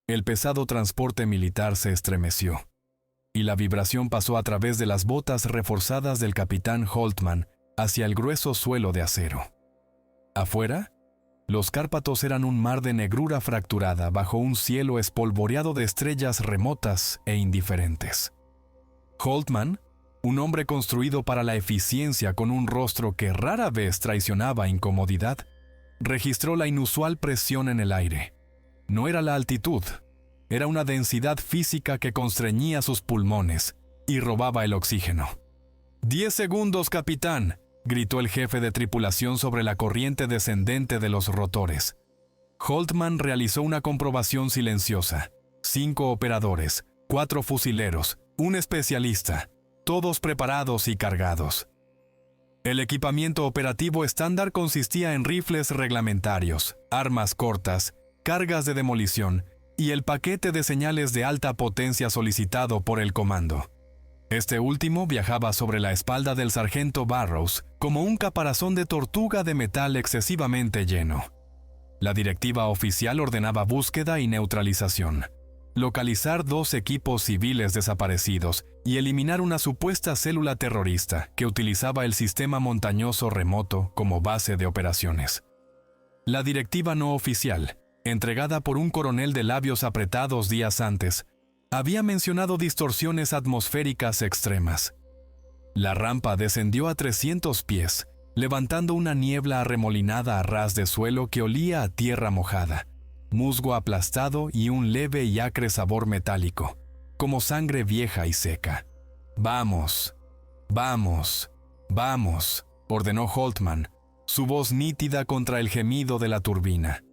El pesado transporte militar se estremeció, y la vibración pasó a través de las botas reforzadas del capitán Holtman hacia el grueso suelo de acero. Afuera, los Cárpatos eran un mar de negrura fracturada bajo un cielo espolvoreado de estrellas remotas e indiferentes. Holtman, un hombre construido para la eficiencia con un rostro que rara vez traicionaba incomodidad, registró la inusual presión en el aire. No era la altitud, era una densidad física que constreñía sus pulmones y robaba el oxígeno. «¡10 segundos, capitán!», gritó el jefe de tripulación sobre la corriente descendente de los rotores. Holtman realizó una comprobación silenciosa. 5 operadores, 4 fusileros, un especialista, todos preparados y cargados. El equipamiento operativo estándar consistía en rifles reglamentarios, armas cortas, cargas de demolición y el paquete de señales de alta potencia solicitado por el comando. Este último viajaba sobre la espalda del sargento Barrows como un caparazón de tortuga de metal excesivamente lleno. La directiva oficial ordenaba búsqueda y neutralización, localizar 2 equipos civiles desaparecidos y eliminar una supuesta célula terrorista que utilizaba el sistema montañoso remoto como base de operaciones. La directiva no oficial, entregada por un coronel de labios apretados días antes, había mencionado distorsiones atmosféricas extremas. La rampa descendió a 300 pies, levantando una niebla arremolinada a ras de suelo que olía a tierra mojada, musgo aplastado y un leve y acre sabor metálico, como sangre vieja y seca. «Vamos, vamos, vamos», ordenó Holtman, su voz nítida contra el gemido de la turbina.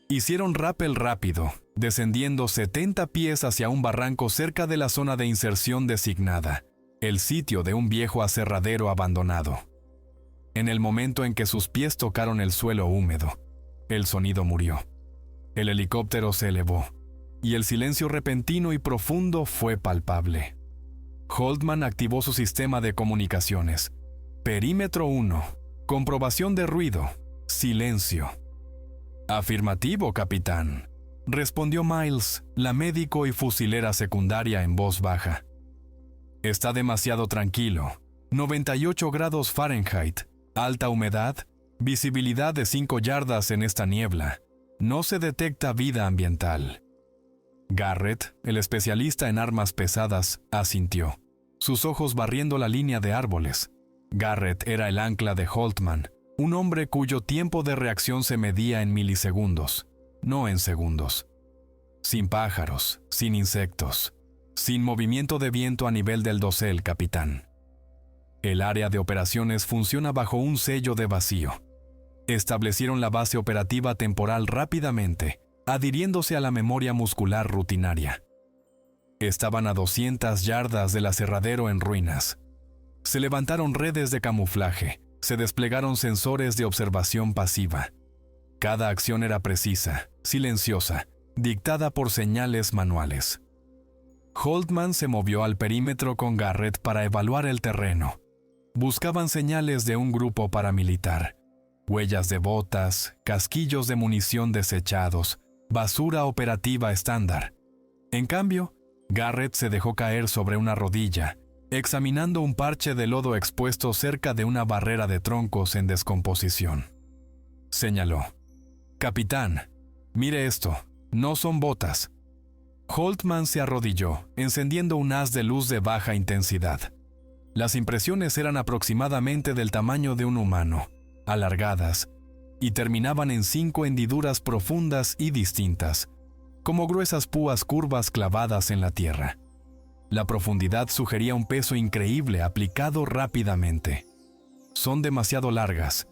Hicieron rappel rápido, descendiendo 70 pies hacia un barranco cerca de la zona de inserción designada, el sitio de un viejo aserradero abandonado. En el momento en que sus pies tocaron el suelo húmedo, el sonido murió. El helicóptero se elevó, y el silencio repentino y profundo fue palpable. Holtman activó su sistema de comunicaciones. Perímetro 1. Comprobación de ruido. Silencio. «Afirmativo, capitán», respondió Miles, la médico y fusilera secundaria en voz baja. «Está demasiado tranquilo. 98 grados Fahrenheit, alta humedad, visibilidad de 5 yardas en esta niebla. No se detecta vida ambiental». Garrett, el especialista en armas pesadas, asintió, sus ojos barriendo la línea de árboles. Garrett era el ancla de Holtman, un hombre cuyo tiempo de reacción se medía en milisegundos, no en segundos. Sin pájaros, sin insectos, sin movimiento de viento a nivel del dosel, capitán. El área de operaciones funciona bajo un sello de vacío. Establecieron la base operativa temporal rápidamente, adhiriéndose a la memoria muscular rutinaria. Estaban a 200 yardas del aserradero en ruinas. Se levantaron redes de camuflaje, se desplegaron sensores de observación pasiva. Cada acción era precisa, silenciosa, dictada por señales manuales. Holtman se movió al perímetro con Garrett para evaluar el terreno. Buscaban señales de un grupo paramilitar, huellas de botas, casquillos de munición desechados, basura operativa estándar. En cambio, Garrett se dejó caer sobre una rodilla, examinando un parche de lodo expuesto cerca de una barrera de troncos en descomposición. Señaló: «Capitán, mire esto, no son botas». Holtman se arrodilló, encendiendo un haz de luz de baja intensidad. Las impresiones eran aproximadamente del tamaño de un humano, alargadas, y terminaban en 5 hendiduras profundas y distintas, como gruesas púas curvas clavadas en la tierra. La profundidad sugería un peso increíble aplicado rápidamente. «Son demasiado largas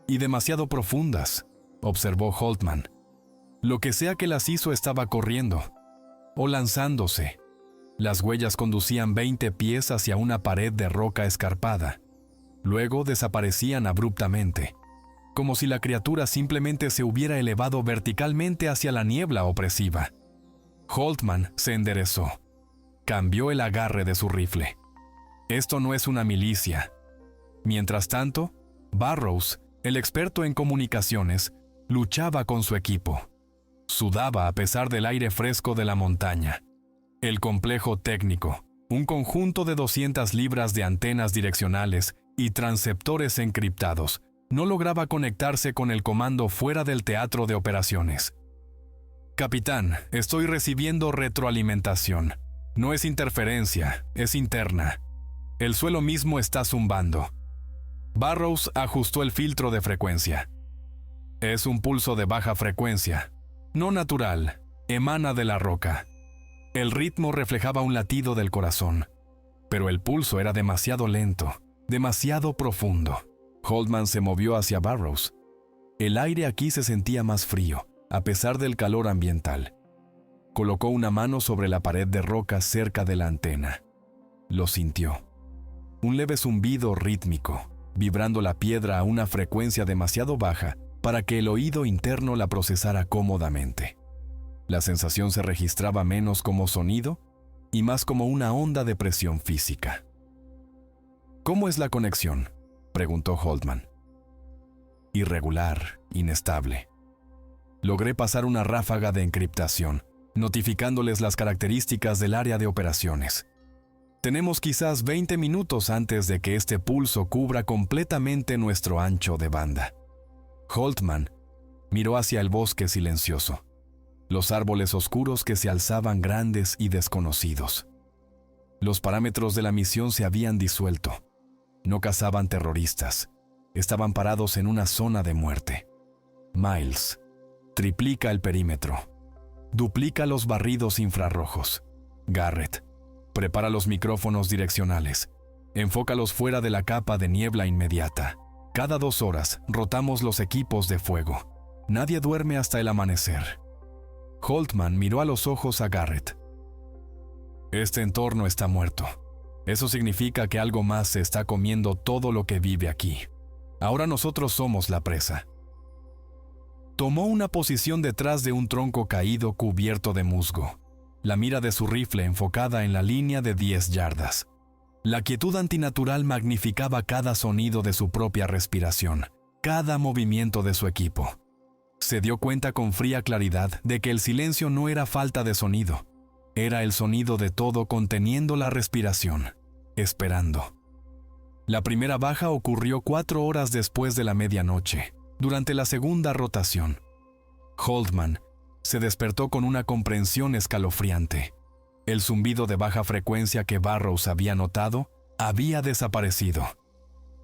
y demasiado profundas», observó Holtman. «Lo que sea que las hizo estaba corriendo o lanzándose». Las huellas conducían 20 pies hacia una pared de roca escarpada. Luego desaparecían abruptamente, como si la criatura simplemente se hubiera elevado verticalmente hacia la niebla opresiva. Holtman se enderezó. Cambió el agarre de su rifle. Esto no es una milicia. Mientras tanto, Barrows, el experto en comunicaciones, luchaba con su equipo. Sudaba a pesar del aire fresco de la montaña. El complejo técnico, un conjunto de 200 libras de antenas direccionales y transceptores encriptados, no lograba conectarse con el comando fuera del teatro de operaciones. Capitán, estoy recibiendo retroalimentación. No es interferencia, es interna. El suelo mismo está zumbando. Burrows ajustó el filtro de frecuencia. Es un pulso de baja frecuencia, no natural, emana de la roca. El ritmo reflejaba un latido del corazón, pero el pulso era demasiado lento, demasiado profundo. Holtman se movió hacia Burrows. El aire aquí se sentía más frío, a pesar del calor ambiental. Colocó una mano sobre la pared de roca cerca de la antena. Lo sintió. Un leve zumbido rítmico, vibrando la piedra a una frecuencia demasiado baja para que el oído interno la procesara cómodamente. La sensación se registraba menos como sonido y más como una onda de presión física. ¿Cómo es la conexión?, preguntó Holtman. Irregular, inestable. Logré pasar una ráfaga de encriptación, notificándoles las características del área de operaciones. Tenemos quizás 20 minutos antes de que este pulso cubra completamente nuestro ancho de banda. Holtman miró hacia el bosque silencioso, los árboles oscuros que se alzaban grandes y desconocidos. Los parámetros de la misión se habían disuelto. No cazaban terroristas. Estaban parados en una zona de muerte. Miles, triplica el perímetro. Duplica los barridos infrarrojos. Garrett, prepara los micrófonos direccionales. Enfócalos fuera de la capa de niebla inmediata. Cada 2 horas rotamos los equipos de fuego. Nadie duerme hasta el amanecer. Holtman miró a los ojos a Garrett. Este entorno está muerto. Eso significa que algo más se está comiendo todo lo que vive aquí. Ahora nosotros somos la presa. Tomó una posición detrás de un tronco caído cubierto de musgo, la mira de su rifle enfocada en la línea de 10 yardas. La quietud antinatural magnificaba cada sonido de su propia respiración, cada movimiento de su equipo. Se dio cuenta con fría claridad de que el silencio no era falta de sonido, era el sonido de todo conteniendo la respiración, esperando. La primera baja ocurrió 4 horas después de la medianoche, durante la segunda rotación. Holtman se despertó con una comprensión escalofriante. El zumbido de baja frecuencia que Burrows había notado había desaparecido.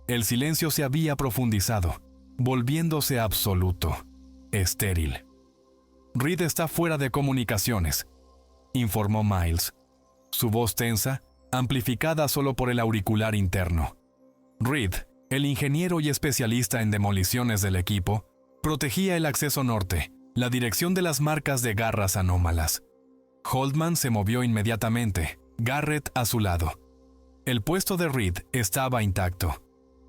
El silencio se había profundizado, volviéndose absoluto, estéril. Reed está fuera de comunicaciones, informó Miles, su voz tensa, amplificada solo por el auricular interno. Reed, el ingeniero y especialista en demoliciones del equipo, protegía el acceso norte, la dirección de las marcas de garras anómalas. Holtman se movió inmediatamente, Garrett a su lado. El puesto de Reed estaba intacto.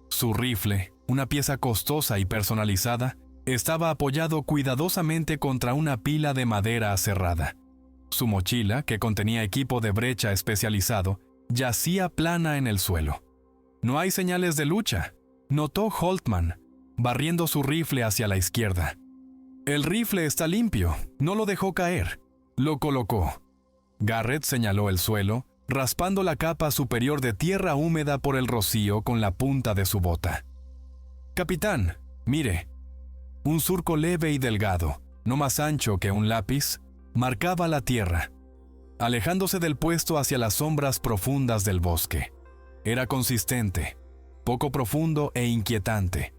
Su rifle, una pieza costosa y personalizada, estaba apoyado cuidadosamente contra una pila de madera aserrada. Su mochila, que contenía equipo de brecha especializado, yacía plana en el suelo. No hay señales de lucha, notó Holtman, barriendo su rifle hacia la izquierda. El rifle está limpio, no lo dejó caer, lo colocó. Garrett señaló el suelo, raspando la capa superior de tierra húmeda por el rocío con la punta de su bota. Capitán, mire. Un surco leve y delgado, no más ancho que un lápiz, marcaba la tierra, alejándose del puesto hacia las sombras profundas del bosque. Era consistente, poco profundo e inquietante.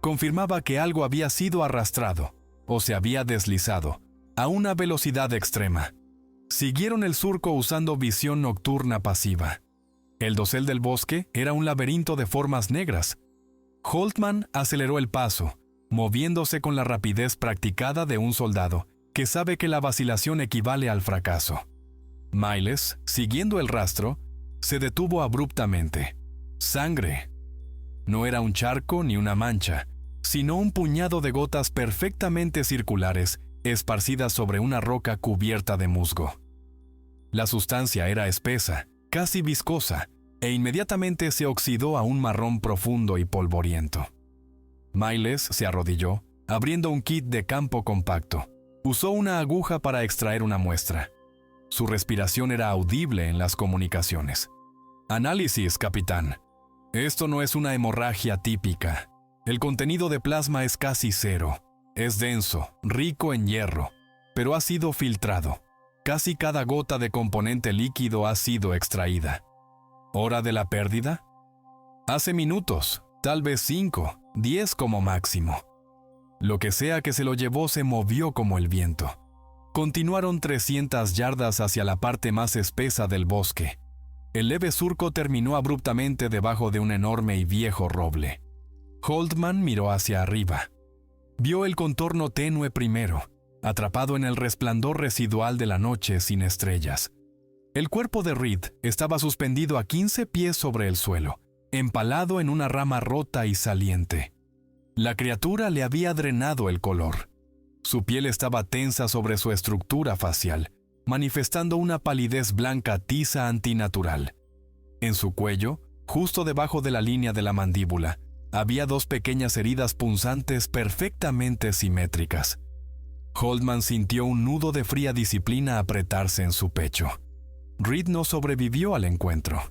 Confirmaba que algo había sido arrastrado, o se había deslizado, a una velocidad extrema. Siguieron el surco usando visión nocturna pasiva. El dosel del bosque era un laberinto de formas negras. Holtman aceleró el paso, moviéndose con la rapidez practicada de un soldado que sabe que la vacilación equivale al fracaso. Miles, siguiendo el rastro, se detuvo abruptamente. Sangre. No era un charco ni una mancha, sino un puñado de gotas perfectamente circulares esparcidas sobre una roca cubierta de musgo. La sustancia era espesa, casi viscosa, e inmediatamente se oxidó a un marrón profundo y polvoriento. Miles se arrodilló, abriendo un kit de campo compacto, Usó una aguja para extraer una muestra. Su respiración era audible en las comunicaciones. Análisis, capitán. Esto no es una hemorragia típica. El contenido de plasma es casi cero. Es denso, rico en hierro, pero ha sido filtrado. Casi cada gota de componente líquido ha sido extraída. ¿Hora de la pérdida? Hace minutos, tal vez 5, 10 como máximo. Lo que sea que se lo llevó se movió como el viento. Continuaron 300 yardas hacia la parte más espesa del bosque. El leve surco terminó abruptamente debajo de un enorme y viejo roble. Holtman miró hacia arriba. Vio el contorno tenue primero, atrapado en el resplandor residual de la noche sin estrellas. El cuerpo de Reed estaba suspendido a 15 pies sobre el suelo, empalado en una rama rota y saliente. La criatura le había drenado el color. Su piel estaba tensa sobre su estructura facial, manifestando una palidez blanca tiza antinatural. En su cuello, justo debajo de la línea de la mandíbula, había 2 pequeñas heridas punzantes perfectamente simétricas. Holtman sintió un nudo de fría disciplina apretarse en su pecho. Reed no sobrevivió al encuentro.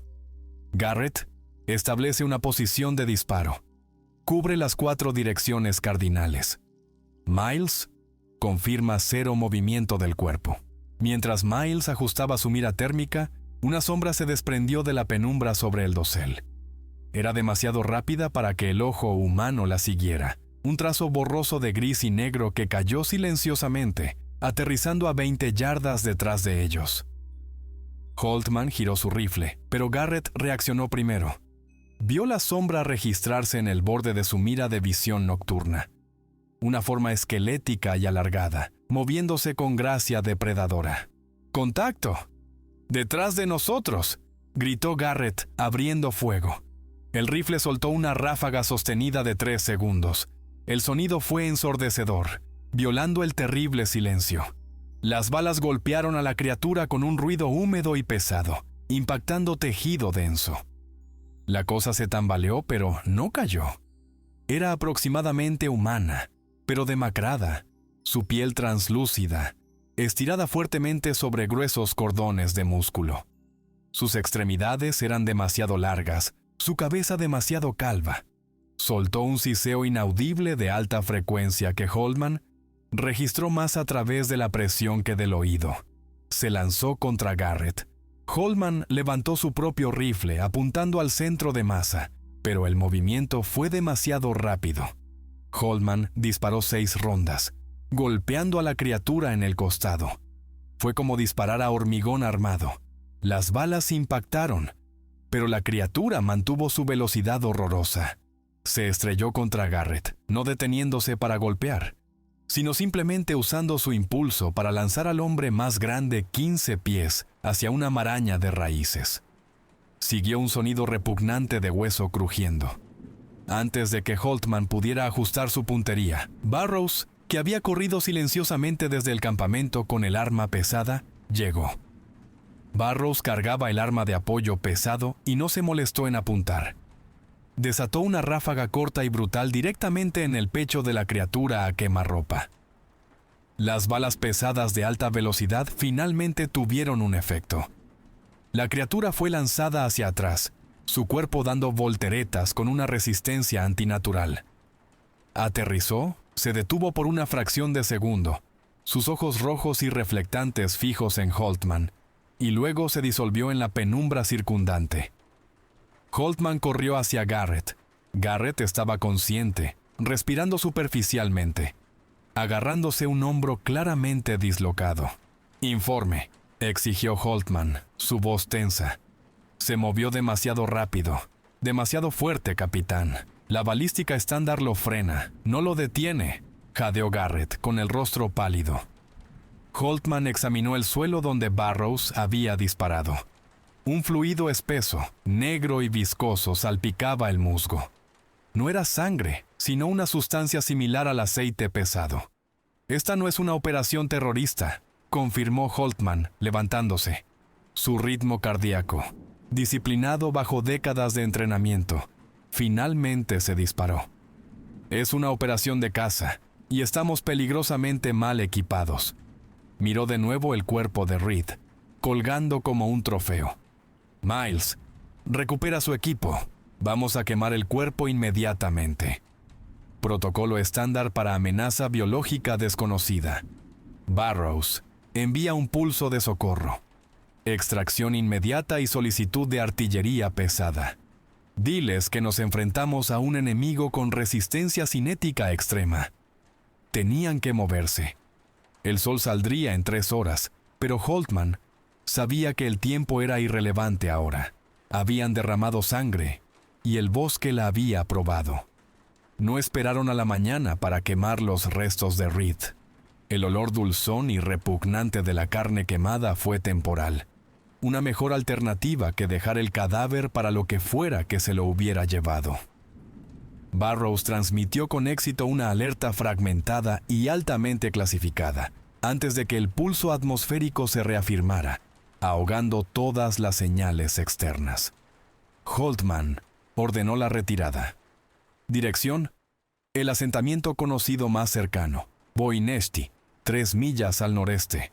Garrett establece una posición de disparo. Cubre las 4 direcciones cardinales. Miles confirma 0 movimiento del cuerpo. Mientras Miles ajustaba su mira térmica, una sombra se desprendió de la penumbra sobre el dosel. Era demasiado rápida para que el ojo humano la siguiera. Un trazo borroso de gris y negro que cayó silenciosamente, aterrizando a 20 yardas detrás de ellos. Holtman giró su rifle, pero Garrett reaccionó primero. Vio la sombra registrarse en el borde de su mira de visión nocturna. Una forma esquelética y alargada, moviéndose con gracia depredadora. ¡Contacto! ¡Detrás de nosotros!, gritó Garrett, abriendo fuego. El rifle soltó una ráfaga sostenida de 3 segundos. El sonido fue ensordecedor, violando el terrible silencio. Las balas golpearon a la criatura con un ruido húmedo y pesado, impactando tejido denso. La cosa se tambaleó, pero no cayó. Era aproximadamente humana, pero demacrada, su piel translúcida, estirada fuertemente sobre gruesos cordones de músculo. Sus extremidades eran demasiado largas, su cabeza demasiado calva. Soltó un siseo inaudible de alta frecuencia que Holtman registró más a través de la presión que del oído. Se lanzó contra Garrett. Holtman levantó su propio rifle apuntando al centro de masa, pero el movimiento fue demasiado rápido. Holtman disparó 6 rondas, golpeando a la criatura en el costado. Fue como disparar a hormigón armado. Las balas impactaron, pero la criatura mantuvo su velocidad horrorosa. Se estrelló contra Garrett, no deteniéndose para golpear, sino simplemente usando su impulso para lanzar al hombre más grande 15 pies hacia una maraña de raíces. Siguió un sonido repugnante de hueso crujiendo. Antes de que Holtman pudiera ajustar su puntería, Burrows, que había corrido silenciosamente desde el campamento con el arma pesada, llegó. Burrows cargaba el arma de apoyo pesado y no se molestó en apuntar. Desató una ráfaga corta y brutal directamente en el pecho de la criatura a quemarropa. Las balas pesadas de alta velocidad finalmente tuvieron un efecto. La criatura fue lanzada hacia atrás, su cuerpo dando volteretas con una resistencia antinatural. Aterrizó, se detuvo por una fracción de segundo, sus ojos rojos y reflectantes fijos en Holtman, y luego se disolvió en la penumbra circundante. Holtman corrió hacia Garrett. Garrett estaba consciente, respirando superficialmente, agarrándose un hombro claramente dislocado. «Informe», exigió Holtman, su voz tensa. «Se movió demasiado rápido, demasiado fuerte, capitán. La balística estándar lo frena, no lo detiene», jadeó Garrett, con el rostro pálido. Holtman examinó el suelo donde Burrows había disparado. Un fluido espeso, negro y viscoso salpicaba el musgo. No era sangre, sino una sustancia similar al aceite pesado. «Esta no es una operación terrorista», confirmó Holtman, levantándose. Su ritmo cardíaco, disciplinado bajo décadas de entrenamiento, finalmente se disparó. «Es una operación de caza. y estamos peligrosamente mal equipados. Miró de nuevo el cuerpo de Reed, colgando como un trofeo. Miles, recupera su equipo. Vamos a quemar el cuerpo inmediatamente. Protocolo estándar para amenaza biológica desconocida. Burrows, envía un pulso de socorro. Extracción inmediata y solicitud de artillería pesada. Diles que nos enfrentamos a un enemigo con resistencia cinética extrema. Tenían que moverse. El sol saldría en 3 horas, pero Holtman sabía que el tiempo era irrelevante ahora. Habían derramado sangre y el bosque la había probado. No esperaron a la mañana para quemar los restos de Reed. El olor dulzón y repugnante de la carne quemada fue temporal. Una mejor alternativa que dejar el cadáver para lo que fuera que se lo hubiera llevado. Burrows transmitió con éxito una alerta fragmentada y altamente clasificada, antes de que el pulso atmosférico se reafirmara, ahogando todas las señales externas. Holtman ordenó la retirada. Dirección: el asentamiento conocido más cercano, Voyneshti, 3 millas al noreste.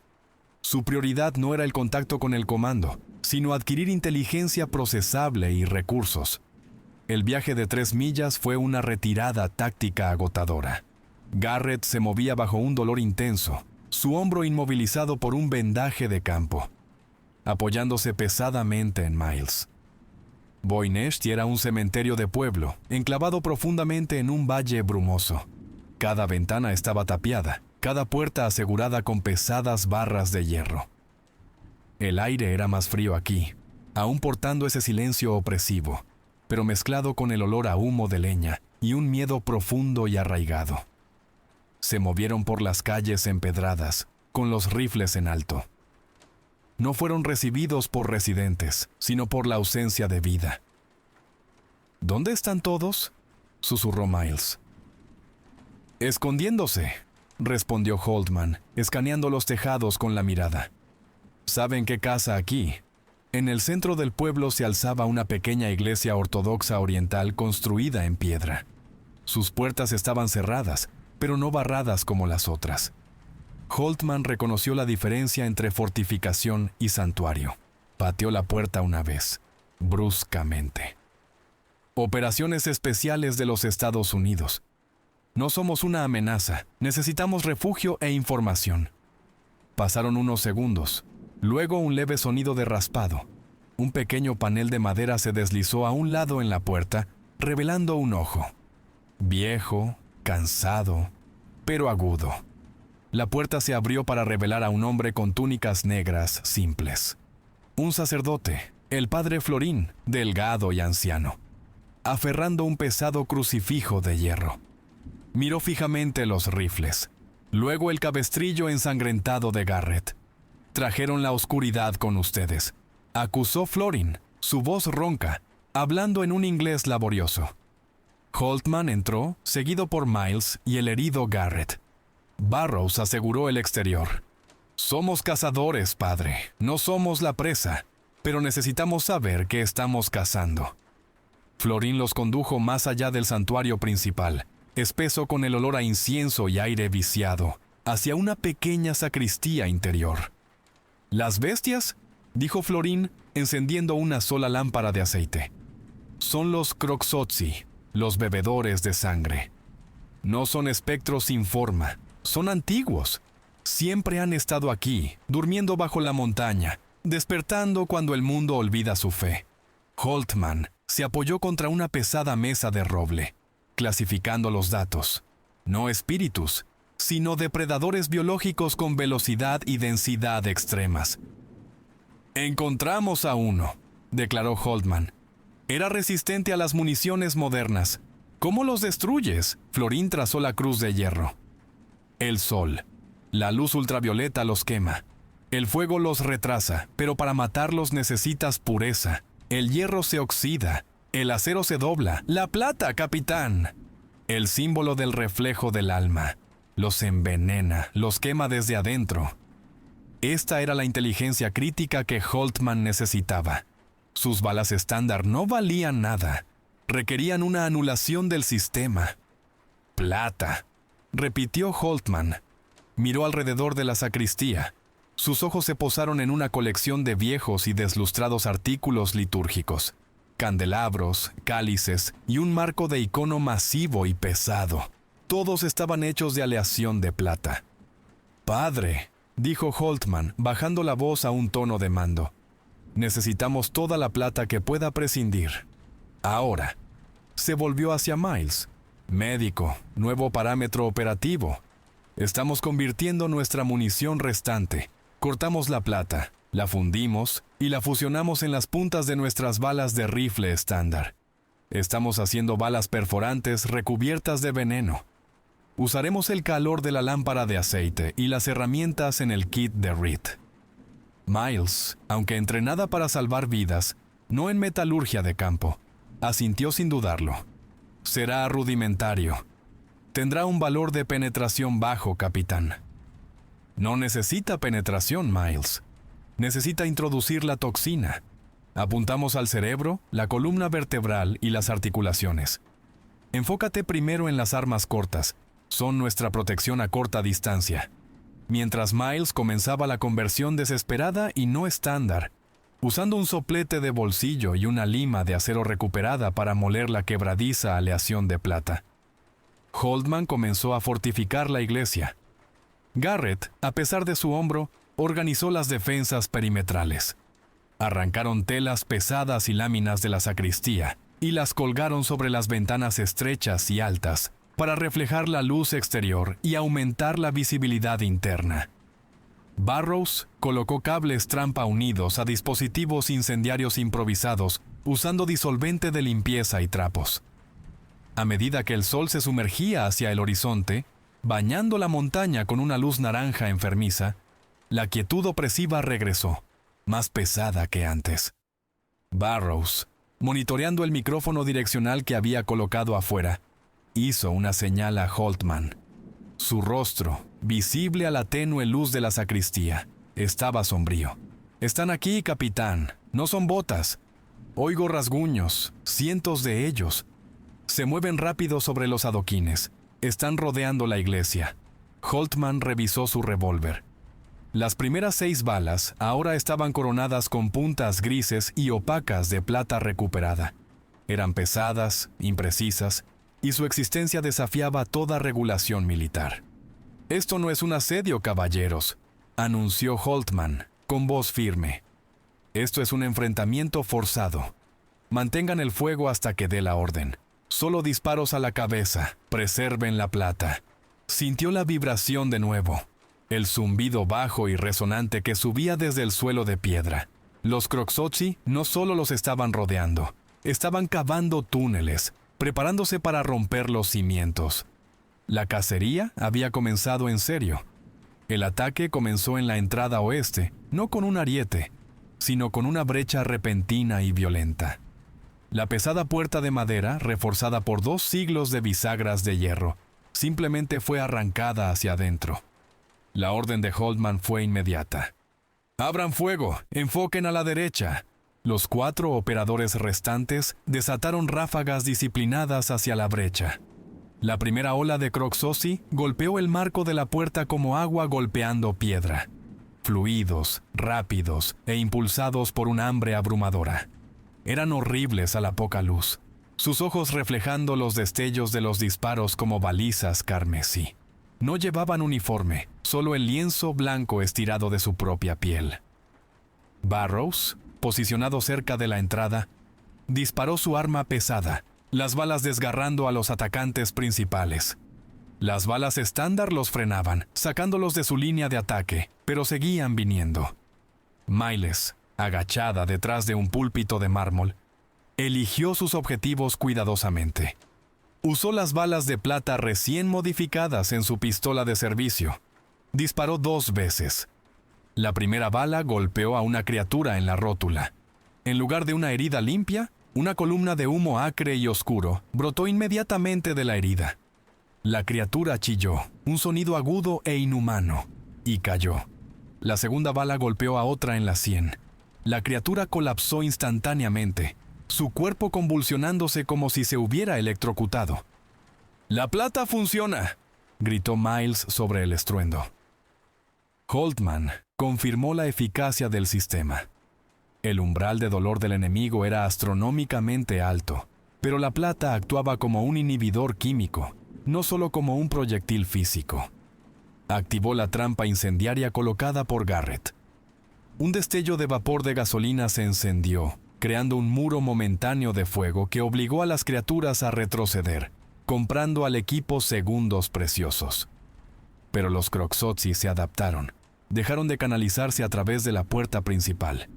Su prioridad no era el contacto con el comando, sino adquirir inteligencia procesable y recursos. El viaje de 3 millas fue una retirada táctica agotadora. Garrett se movía bajo un dolor intenso, su hombro inmovilizado por un vendaje de campo, apoyándose pesadamente en Miles. Voyneshti era un cementerio de pueblo, enclavado profundamente en un valle brumoso. Cada ventana estaba tapiada, cada puerta asegurada con pesadas barras de hierro. El aire era más frío aquí, aún portando ese silencio opresivo, pero mezclado con el olor a humo de leña y un miedo profundo y arraigado. Se movieron por las calles empedradas, con los rifles en alto. No fueron recibidos por residentes, sino por la ausencia de vida. ¿Dónde están todos?, susurró Miles. Escondiéndose, respondió Holtman, escaneando los tejados con la mirada. ¿Saben qué casa aquí? En el centro del pueblo se alzaba una pequeña iglesia ortodoxa oriental construida en piedra. Sus puertas estaban cerradas, pero no barradas como las otras. Holtman reconoció la diferencia entre fortificación y santuario. Pateó la puerta una vez, bruscamente. Operaciones especiales de los Estados Unidos. No somos una amenaza, necesitamos refugio e información. Pasaron unos segundos, luego un leve sonido de raspado. Un pequeño panel de madera se deslizó a un lado en la puerta, revelando un ojo. Viejo, cansado, pero agudo. La puerta se abrió para revelar a un hombre con túnicas negras simples. Un sacerdote, el padre Florín, delgado y anciano, aferrando un pesado crucifijo de hierro. Miró fijamente los rifles, luego el cabestrillo ensangrentado de Garrett. «Trajeron la oscuridad con ustedes», acusó Florín, su voz ronca, hablando en un inglés laborioso. Holtman entró, seguido por Miles y el herido Garrett. Burrows aseguró el exterior. «Somos cazadores, padre, no somos la presa, pero necesitamos saber qué estamos cazando». Florín los condujo más allá del santuario principal, espeso con el olor a incienso y aire viciado, hacia una pequeña sacristía interior. «¿Las bestias?», dijo Florín, encendiendo una sola lámpara de aceite. «Son los Croxotzi, los bebedores de sangre. No son espectros sin forma, son antiguos. Siempre han estado aquí, durmiendo bajo la montaña, despertando cuando el mundo olvida su fe». Holtman se apoyó contra una pesada mesa de roble, clasificando los datos. No espíritus, sino depredadores biológicos con velocidad y densidad extremas. «Encontramos a uno», declaró Holtman. «Era resistente a las municiones modernas. ¿Cómo los destruyes?», Florín trazó la cruz de hierro. «El sol. La luz ultravioleta los quema. El fuego los retrasa, pero para matarlos necesitas pureza. El hierro se oxida. El acero se dobla. La plata, capitán. El símbolo del reflejo del alma. Los envenena, los quema desde adentro». Esta era la inteligencia crítica que Holtman necesitaba. Sus balas estándar no valían nada. Requerían una anulación del sistema. Plata. repitió Holtman. Miró alrededor de la sacristía. Sus ojos se posaron en una colección de viejos y deslustrados artículos litúrgicos, candelabros, cálices y un marco de icono masivo y pesado. Todos estaban hechos de aleación de plata. «Padre», dijo Holtman, bajando la voz a un tono de mando, «necesitamos toda la plata que pueda prescindir. Ahora». Se volvió hacia Miles. «Médico, nuevo parámetro operativo. Estamos convirtiendo nuestra munición restante. Cortamos la plata, la fundimos y la fusionamos en las puntas de nuestras balas de rifle estándar. Estamos haciendo balas perforantes recubiertas de veneno. Usaremos el calor de la lámpara de aceite y las herramientas en el kit de Reed». Miles, aunque entrenada para salvar vidas, no en metalurgia de campo, asintió sin dudarlo. «Será rudimentario. Tendrá un valor de penetración bajo, capitán». «No necesita penetración, Miles. Necesita introducir la toxina. Apuntamos al cerebro, la columna vertebral y las articulaciones. Enfócate primero en las armas cortas. Son nuestra protección a corta distancia». Mientras Miles comenzaba la conversión desesperada y no estándar, usando un soplete de bolsillo y una lima de acero recuperada para moler la quebradiza aleación de plata. Holtman comenzó a fortificar la iglesia. Garrett, a pesar de su hombro, organizó las defensas perimetrales. Arrancaron telas pesadas y láminas de la sacristía y las colgaron sobre las ventanas estrechas y altas para reflejar la luz exterior y aumentar la visibilidad interna. Barrows colocó cables trampa unidos a dispositivos incendiarios improvisados usando disolvente de limpieza y trapos. A medida que el sol se sumergía hacia el horizonte, bañando la montaña con una luz naranja enfermiza, la quietud opresiva regresó, más pesada que antes. Barrows, monitoreando el micrófono direccional que había colocado afuera, hizo una señal a Holtman. Su rostro, visible a la tenue luz de la sacristía, estaba sombrío. «Están aquí, capitán. No son botas. Oigo rasguños, cientos de ellos. Se mueven rápido sobre los adoquines. Están rodeando la iglesia». Holtman revisó su revólver. Las primeras 6 balas ahora estaban coronadas con puntas grises y opacas de plata recuperada. Eran pesadas, imprecisas, y su existencia desafiaba toda regulación militar. «Esto no es un asedio, caballeros», anunció Holtman, con voz firme. «Esto es un enfrentamiento forzado. Mantengan el fuego hasta que dé la orden. Solo disparos a la cabeza, preserven la plata». Sintió la vibración de nuevo, el zumbido bajo y resonante que subía desde el suelo de piedra. Los Croxotsi no solo los estaban rodeando, estaban cavando túneles, preparándose para romper los cimientos. La cacería había comenzado en serio. El ataque comenzó en la entrada oeste, no con un ariete, sino con una brecha repentina y violenta. La pesada puerta de madera, reforzada por 2 siglos de bisagras de hierro, simplemente fue arrancada hacia adentro. La orden de Holtman fue inmediata. «Abran fuego, enfoquen a la derecha». Los 4 operadores restantes desataron ráfagas disciplinadas hacia la brecha. La primera ola de Croxossi golpeó el marco de la puerta como agua golpeando piedra. Fluidos, rápidos e impulsados por un hambre abrumadora. Eran horribles a la poca luz, sus ojos reflejando los destellos de los disparos como balizas carmesí. No llevaban uniforme, solo el lienzo blanco estirado de su propia piel. Barrows, posicionado cerca de la entrada, disparó su arma pesada, las balas desgarrando a los atacantes principales. Las balas estándar los frenaban, sacándolos de su línea de ataque, pero seguían viniendo. Miles, agachada detrás de un púlpito de mármol, eligió sus objetivos cuidadosamente. Usó las balas de plata recién modificadas en su pistola de servicio. Disparó 2 veces. La primera bala golpeó a una criatura en la rótula. En lugar de una herida limpia, una columna de humo acre y oscuro brotó inmediatamente de la herida. La criatura chilló, un sonido agudo e inhumano, y cayó. La segunda bala golpeó a otra en la sien. La criatura colapsó instantáneamente, su cuerpo convulsionándose como si se hubiera electrocutado. «¡La plata funciona!», gritó Miles sobre el estruendo. Holtman confirmó la eficacia del sistema. El umbral de dolor del enemigo era astronómicamente alto, pero la plata actuaba como un inhibidor químico, no solo como un proyectil físico. Activó la trampa incendiaria colocada por Garrett. Un destello de vapor de gasolina se encendió, creando un muro momentáneo de fuego que obligó a las criaturas a retroceder, comprando al equipo segundos preciosos. Pero los Croxotzi se adaptaron. Dejaron de canalizarse a través de la puerta principal.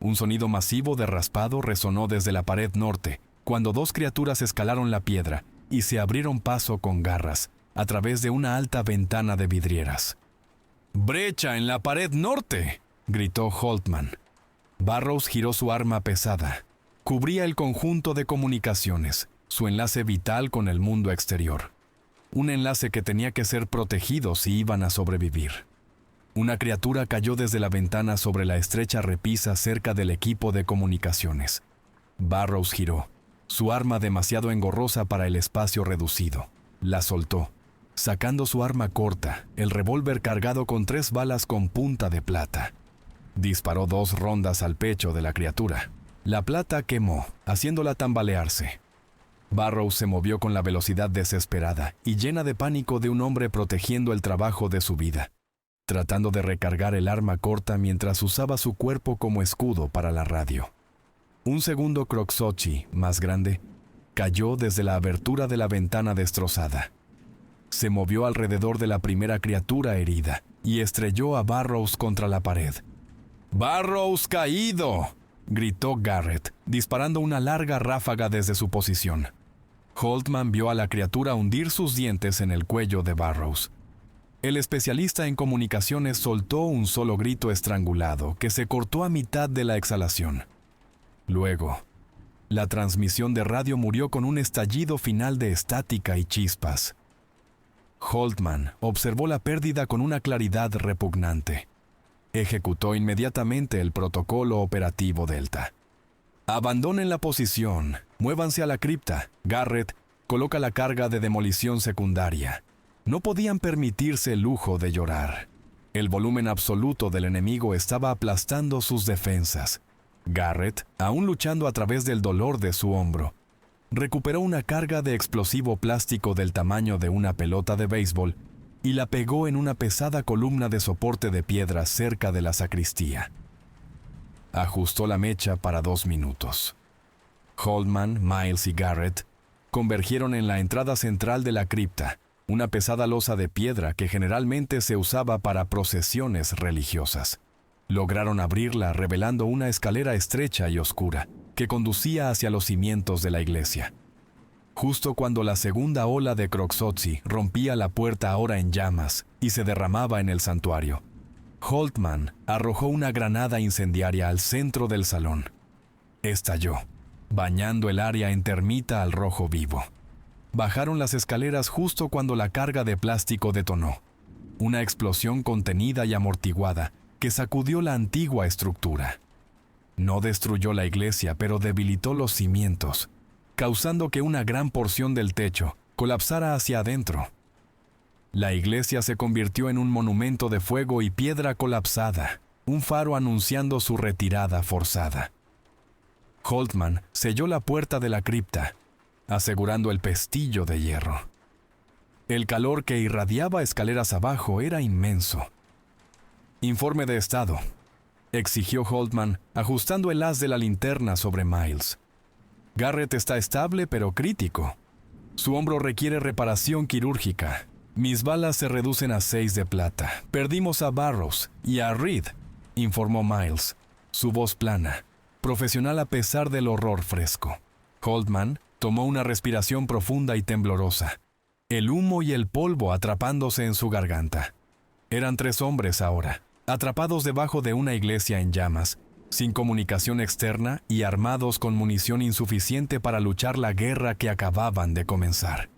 Un sonido masivo de raspado resonó desde la pared norte, cuando dos criaturas escalaron la piedra y se abrieron paso con garras, a través de una alta ventana de vidrieras. ¡Brecha en la pared norte!, gritó Holtman. Barrows giró su arma pesada. Cubría el conjunto de comunicaciones, su enlace vital con el mundo exterior. Un enlace que tenía que ser protegido si iban a sobrevivir. Una criatura cayó desde la ventana sobre la estrecha repisa cerca del equipo de comunicaciones. Barrows giró, su arma demasiado engorrosa para el espacio reducido. La soltó, sacando su arma corta, el revólver cargado con 3 balas con punta de plata. Disparó 2 rondas al pecho de la criatura. La plata quemó, haciéndola tambalearse. Barrows se movió con la velocidad desesperada y llena de pánico de un hombre protegiendo el trabajo de su vida, tratando de recargar el arma corta mientras usaba su cuerpo como escudo para la radio. Un segundo Croxotzi, más grande, cayó desde la abertura de la ventana destrozada. Se movió alrededor de la primera criatura herida y estrelló a Barrows contra la pared. ¡Barrows caído!, gritó Garrett, disparando una larga ráfaga desde su posición. Holtman vio a la criatura hundir sus dientes en el cuello de Barrows. El especialista en comunicaciones soltó un solo grito estrangulado que se cortó a mitad de la exhalación. Luego, la transmisión de radio murió con un estallido final de estática y chispas. Holtman observó la pérdida con una claridad repugnante. Ejecutó inmediatamente el protocolo operativo Delta. Abandonen la posición, muévanse a la cripta. Garrett, coloca la carga de demolición secundaria. No podían permitirse el lujo de llorar. El volumen absoluto del enemigo estaba aplastando sus defensas. Garrett, aún luchando a través del dolor de su hombro, recuperó una carga de explosivo plástico del tamaño de una pelota de béisbol y la pegó en una pesada columna de soporte de piedra cerca de la sacristía. Ajustó la mecha para 2 minutos. Holtman, Miles y Garrett convergieron en la entrada central de la cripta, una pesada losa de piedra que generalmente se usaba para procesiones religiosas. Lograron abrirla revelando una escalera estrecha y oscura que conducía hacia los cimientos de la iglesia. Justo cuando la segunda ola de Croxotzi rompía la puerta ahora en llamas y se derramaba en el santuario, Holtman arrojó una granada incendiaria al centro del salón. Estalló, bañando el área en termita al rojo vivo. Bajaron las escaleras justo cuando la carga de plástico detonó. Una explosión contenida y amortiguada que sacudió la antigua estructura. No destruyó la iglesia, pero debilitó los cimientos, causando que una gran porción del techo colapsara hacia adentro. La iglesia se convirtió en un monumento de fuego y piedra colapsada, un faro anunciando su retirada forzada. Holtman selló la puerta de la cripta, asegurando el pestillo de hierro. El calor que irradiaba escaleras abajo era inmenso. «Informe de estado», exigió Holtman, ajustando el haz de la linterna sobre Miles. «Garrett está estable pero crítico. Su hombro requiere reparación quirúrgica. Mis balas se reducen a 6 de plata. Perdimos a Barrows y a Reed», informó Miles, su voz plana, profesional a pesar del horror fresco. Holtman tomó una respiración profunda y temblorosa, el humo y el polvo atrapándose en su garganta. Eran 3 hombres ahora, atrapados debajo de una iglesia en llamas, sin comunicación externa y armados con munición insuficiente para luchar la guerra que acababan de comenzar.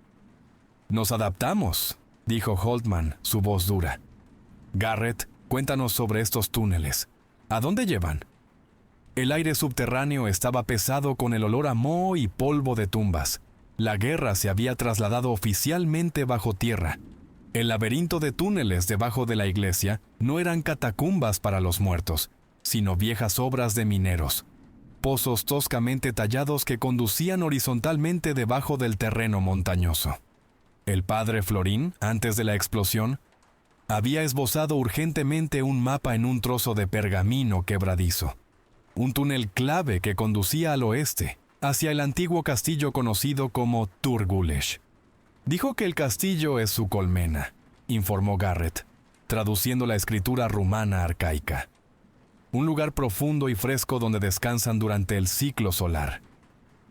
«Nos adaptamos», dijo Holtman, su voz dura. «Garrett, cuéntanos sobre estos túneles. ¿A dónde llevan?» El aire subterráneo estaba pesado con el olor a moho y polvo de tumbas. La guerra se había trasladado oficialmente bajo tierra. El laberinto de túneles debajo de la iglesia no eran catacumbas para los muertos, sino viejas obras de mineros, pozos toscamente tallados que conducían horizontalmente debajo del terreno montañoso. El padre Florín, antes de la explosión, había esbozado urgentemente un mapa en un trozo de pergamino quebradizo, un túnel clave que conducía al oeste, hacia el antiguo castillo conocido como Turgulesh. Dijo que el castillo es su colmena, informó Garrett, traduciendo la escritura rumana arcaica. Un lugar profundo y fresco donde descansan durante el ciclo solar.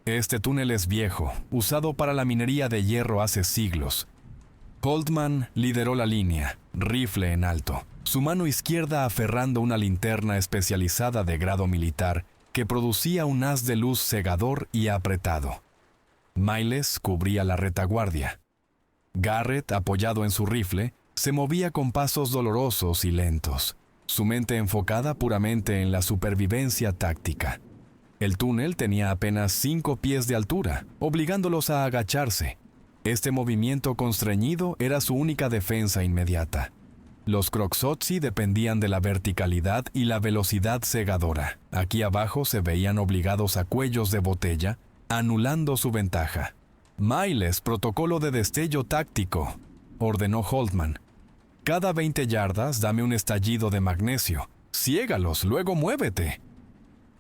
Este túnel es viejo, usado para la minería de hierro hace siglos. Holtman lideró la línea, rifle en alto, su mano izquierda aferrando una linterna especializada de grado militar que producía un haz de luz cegador y apretado. Miles cubría la retaguardia. Garrett, apoyado en su rifle, se movía con pasos dolorosos y lentos, su mente enfocada puramente en la supervivencia táctica. El túnel tenía apenas 5 pies de altura, obligándolos a agacharse. Este movimiento constreñido era su única defensa inmediata. Los Croxotzi dependían de la verticalidad y la velocidad cegadora. Aquí abajo se veían obligados a cuellos de botella, anulando su ventaja. Miles, protocolo de destello táctico, ordenó Holtman. Cada 20 yardas dame un estallido de magnesio. Ciégalos, luego muévete.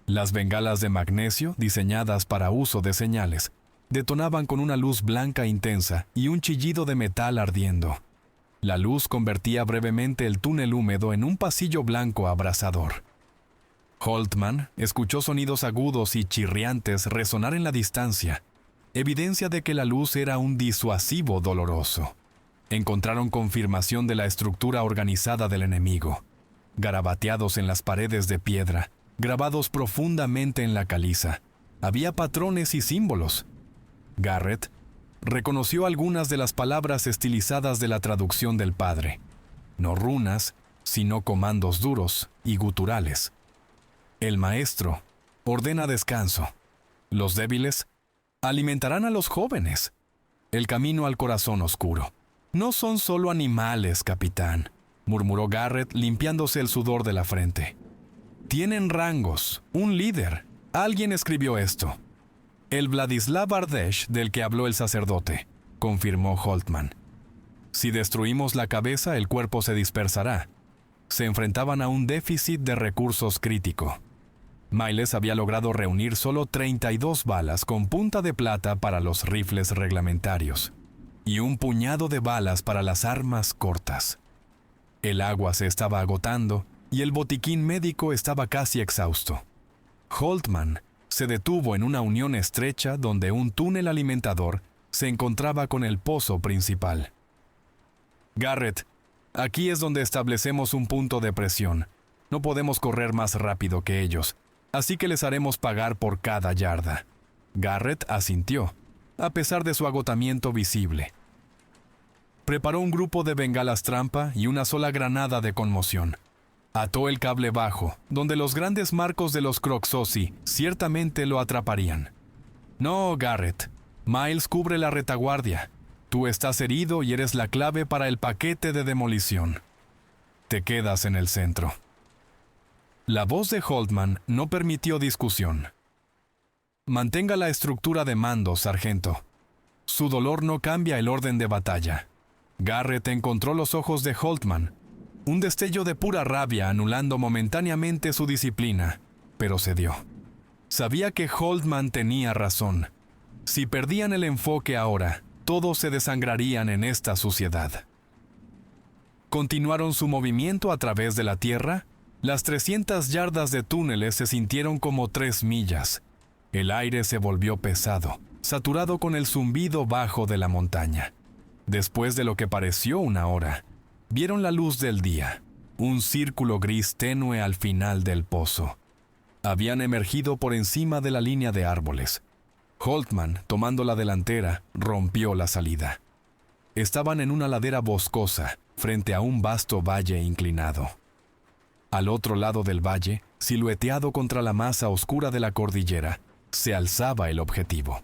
Las bengalas de magnesio, diseñadas para uso de señales, detonaban con una luz blanca intensa y un chillido de metal ardiendo. La luz convertía brevemente el túnel húmedo en un pasillo blanco abrasador. Holtman escuchó sonidos agudos y chirriantes resonar en la distancia, evidencia de que la luz era un disuasivo doloroso. Encontraron confirmación de la estructura organizada del enemigo, garabateados en las paredes de piedra, grabados profundamente en la caliza. Había patrones y símbolos. Garrett reconoció algunas de las palabras estilizadas de la traducción del padre. No runas, sino comandos duros y guturales. El maestro ordena descanso. Los débiles alimentarán a los jóvenes. El camino al corazón oscuro. No son solo animales, capitán, murmuró Garrett limpiándose el sudor de la frente. Tienen rangos, un líder. Alguien escribió esto. El Vladislav Ardesh del que habló el sacerdote, confirmó Holtman. Si destruimos la cabeza, el cuerpo se dispersará. Se enfrentaban a un déficit de recursos crítico. Miles había logrado reunir solo 32 balas con punta de plata para los rifles reglamentarios y un puñado de balas para las armas cortas. El agua se estaba agotando y el botiquín médico estaba casi exhausto. Holtman se detuvo en una unión estrecha donde un túnel alimentador se encontraba con el pozo principal. Garrett, aquí es donde establecemos un punto de presión. No podemos correr más rápido que ellos, así que les haremos pagar por cada yarda. Garrett asintió, a pesar de su agotamiento visible. Preparó un grupo de bengalas trampa y una sola granada de conmoción. Ató el cable bajo, donde los grandes marcos de los Croxossi ciertamente lo atraparían. No, Garrett. Miles cubre la retaguardia. Tú estás herido y eres la clave para el paquete de demolición. Te quedas en el centro. La voz de Holtman no permitió discusión. Mantenga la estructura de mando, sargento. Su dolor no cambia el orden de batalla. Garrett encontró los ojos de Holtman. Un destello de pura rabia anulando momentáneamente su disciplina, pero cedió. Sabía que Holtman tenía razón. Si perdían el enfoque ahora, todos se desangrarían en esta suciedad. Continuaron su movimiento a través de la tierra. Las 300 yardas de túneles se sintieron como 3 millas. El aire se volvió pesado, saturado con el zumbido bajo de la montaña. Después de lo que pareció una hora, vieron la luz del día, un círculo gris tenue al final del pozo. Habían emergido por encima de la línea de árboles. Holtman, tomando la delantera, rompió la salida. Estaban en una ladera boscosa, frente a un vasto valle inclinado. Al otro lado del valle, silueteado contra la masa oscura de la cordillera, se alzaba el objetivo.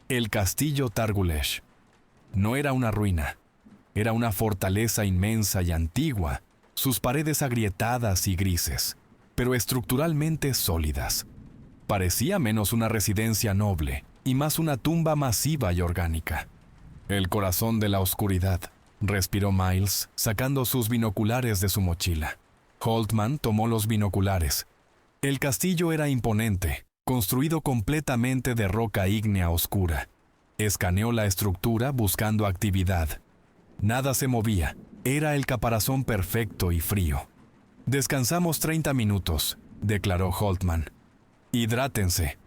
El castillo Turgulesh. No era una ruina. Era una fortaleza inmensa y antigua, sus paredes agrietadas y grises, pero estructuralmente sólidas. Parecía menos una residencia noble y más una tumba masiva y orgánica. El corazón de la oscuridad, respiró Miles, sacando sus binoculares de su mochila. Holtman tomó los binoculares. El castillo era imponente, construido completamente de roca ígnea oscura. Escaneó la estructura buscando actividad. Nada se movía. Era el caparazón perfecto y frío. «Descansamos 30 minutos», declaró Holtman. «Hidrátense.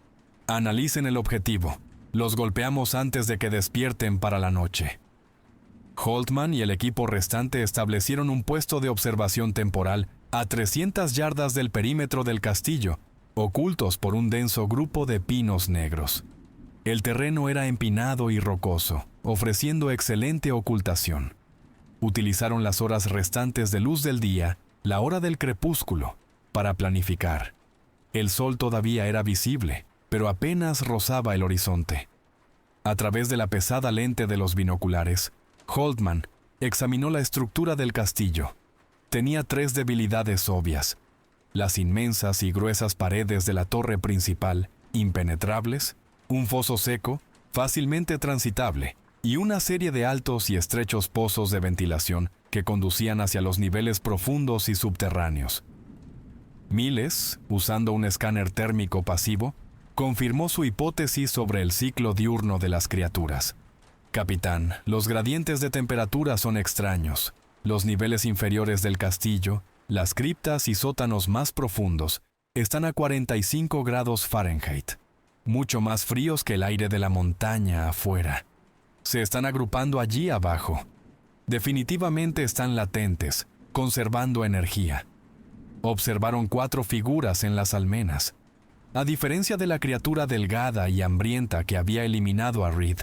Analicen el objetivo. Los golpeamos antes de que despierten para la noche». Holtman y el equipo restante establecieron un puesto de observación temporal a 300 yardas del perímetro del castillo, ocultos por un denso grupo de pinos negros. El terreno era empinado y rocoso, ofreciendo excelente ocultación. Utilizaron las horas restantes de luz del día, la hora del crepúsculo, para planificar. El sol todavía era visible, pero apenas rozaba el horizonte. A través de la pesada lente de los binoculares, Holtman examinó la estructura del castillo. Tenía 3 debilidades obvias: las inmensas y gruesas paredes de la torre principal, impenetrables, un foso seco, fácilmente transitable, y una serie de altos y estrechos pozos de ventilación que conducían hacia los niveles profundos y subterráneos. Miles, usando un escáner térmico pasivo, confirmó su hipótesis sobre el ciclo diurno de las criaturas. «Capitán, los gradientes de temperatura son extraños. Los niveles inferiores del castillo, las criptas y sótanos más profundos, están a 45 grados Fahrenheit, mucho más fríos que el aire de la montaña afuera. Se están agrupando allí abajo. Definitivamente están latentes, conservando energía». Observaron 4 figuras en las almenas. A diferencia de la criatura delgada y hambrienta que había eliminado a Reed,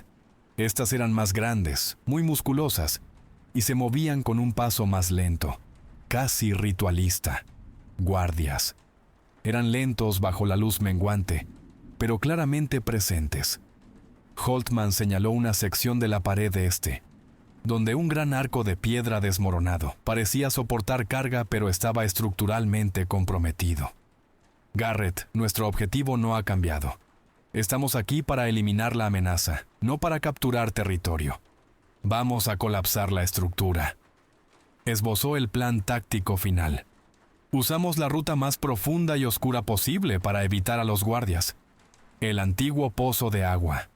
estas eran más grandes, muy musculosas, y se movían con un paso más lento, casi ritualista. Guardias. Eran lentos bajo la luz menguante, pero claramente presentes. Holtman señaló una sección de la pared este, donde un gran arco de piedra desmoronado parecía soportar carga, pero estaba estructuralmente comprometido. «Garrett, nuestro objetivo no ha cambiado. Estamos aquí para eliminar la amenaza, no para capturar territorio. Vamos a colapsar la estructura». Esbozó el plan táctico final. «Usamos la ruta más profunda y oscura posible para evitar a los guardias. El antiguo pozo de agua.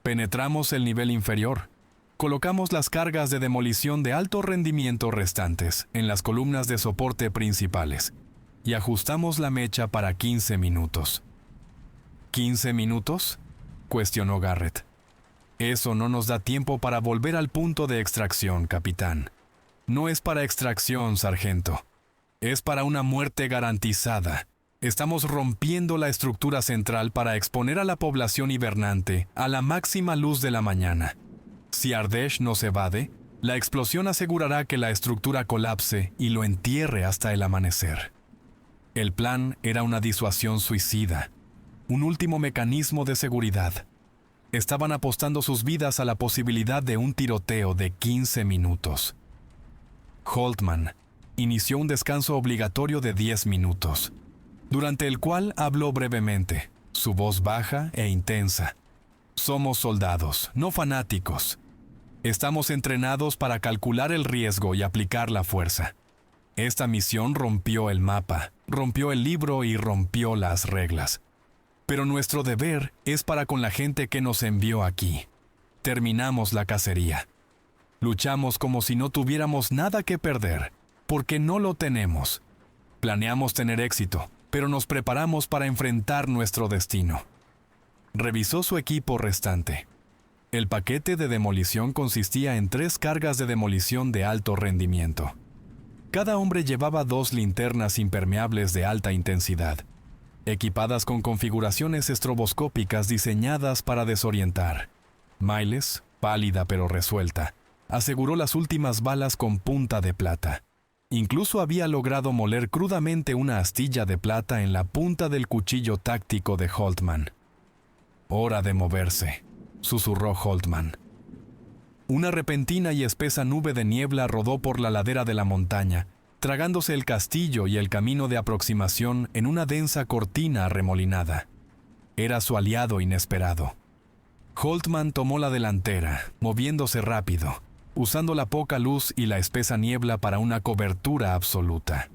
Penetramos el nivel inferior. Colocamos las cargas de demolición de alto rendimiento restantes en las columnas de soporte principales y ajustamos la mecha para 15 minutos. ¿15 minutos?», cuestionó Garrett. «Eso no nos da tiempo para volver al punto de extracción, capitán. No es para extracción, sargento. Es para una muerte garantizada. Estamos rompiendo la estructura central para exponer a la población hibernante a la máxima luz de la mañana. Si Ardesh nos evade, la explosión asegurará que la estructura colapse y lo entierre hasta el amanecer». El plan era una disuasión suicida, un último mecanismo de seguridad. Estaban apostando sus vidas a la posibilidad de un tiroteo de 15 minutos. Holtman inició un descanso obligatorio de 10 minutos, durante el cual habló brevemente, su voz baja e intensa. «Somos soldados, no fanáticos. Estamos entrenados para calcular el riesgo y aplicar la fuerza. Esta misión rompió el mapa, rompió el libro y rompió las reglas. Pero nuestro deber es para con la gente que nos envió aquí. Terminamos la cacería. Luchamos como si no tuviéramos nada que perder, porque no lo tenemos. Planeamos tener éxito, pero nos preparamos para enfrentar nuestro destino». Revisó su equipo restante. El paquete de demolición consistía en 3 cargas de demolición de alto rendimiento. Cada hombre llevaba 2 linternas impermeables de alta intensidad, equipadas con configuraciones estroboscópicas diseñadas para desorientar. Miles, pálida pero resuelta, aseguró las últimas balas con punta de plata. Incluso había logrado moler crudamente una astilla de plata en la punta del cuchillo táctico de Holtman. «Hora de moverse», susurró Holtman. Una repentina y espesa nube de niebla rodó por la ladera de la montaña, tragándose el castillo y el camino de aproximación en una densa cortina arremolinada. Era su aliado inesperado. Holtman tomó la delantera, moviéndose rápido, usando la poca luz y la espesa niebla para una cobertura absoluta.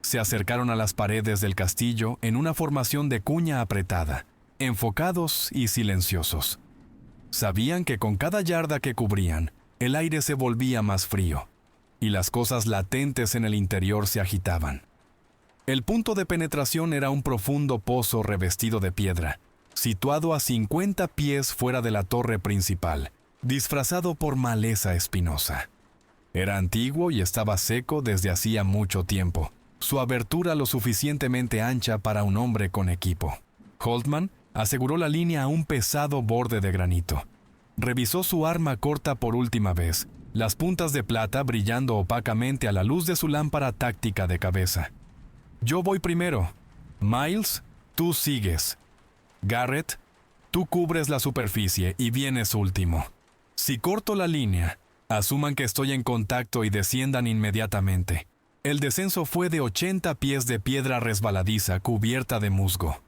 Se acercaron a las paredes del castillo en una formación de cuña apretada, enfocados y silenciosos. Sabían que con cada yarda que cubrían, el aire se volvía más frío, y las cosas latentes en el interior se agitaban. El punto de penetración era un profundo pozo revestido de piedra, situado a 50 pies fuera de la torre principal, disfrazado por maleza espinosa. Era antiguo y estaba seco desde hacía mucho tiempo, su abertura lo suficientemente ancha para un hombre con equipo. Holtman aseguró la línea a un pesado borde de granito. Revisó su arma corta por última vez, las puntas de plata brillando opacamente a la luz de su lámpara táctica de cabeza. «Yo voy primero. Miles, tú sigues. Garrett, tú cubres la superficie y vienes último. Si corto la línea, asuman que estoy en contacto y desciendan inmediatamente». El descenso fue de 80 pies de piedra resbaladiza cubierta de musgo.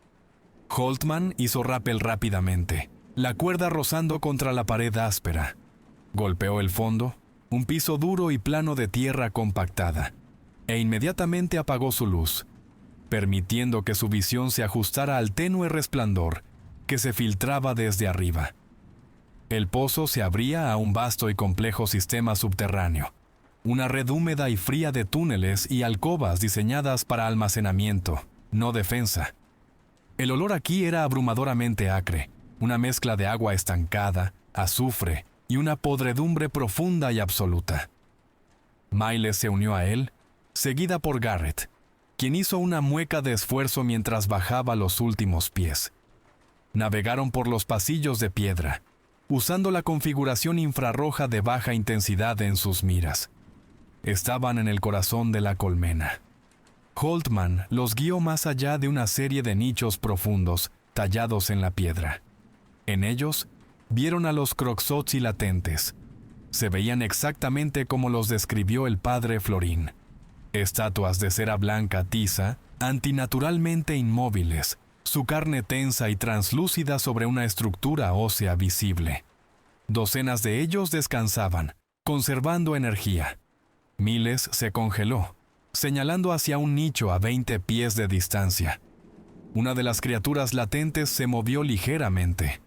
Holtman hizo rappel rápidamente, la cuerda rozando contra la pared áspera. Golpeó el fondo, un piso duro y plano de tierra compactada, e inmediatamente apagó su luz, permitiendo que su visión se ajustara al tenue resplandor que se filtraba desde arriba. El pozo se abría a un vasto y complejo sistema subterráneo, una red húmeda y fría de túneles y alcobas diseñadas para almacenamiento, no defensa. El olor aquí era abrumadoramente acre, una mezcla de agua estancada, azufre y una podredumbre profunda y absoluta. Miles se unió a él, seguida por Garrett, quien hizo una mueca de esfuerzo mientras bajaba los últimos pies. Navegaron por los pasillos de piedra, usando la configuración infrarroja de baja intensidad en sus miras. Estaban en el corazón de la colmena. Holtman los guió más allá de una serie de nichos profundos tallados en la piedra. En ellos, vieron a los Croxotzi latentes. Se veían exactamente como los describió el padre Florín. Estatuas de cera blanca tiza, antinaturalmente inmóviles, su carne tensa y translúcida sobre una estructura ósea visible. Docenas de ellos descansaban, conservando energía. Miles se congeló, señalando hacia un nicho a 20 pies de distancia. Una de las criaturas latentes se movió ligeramente.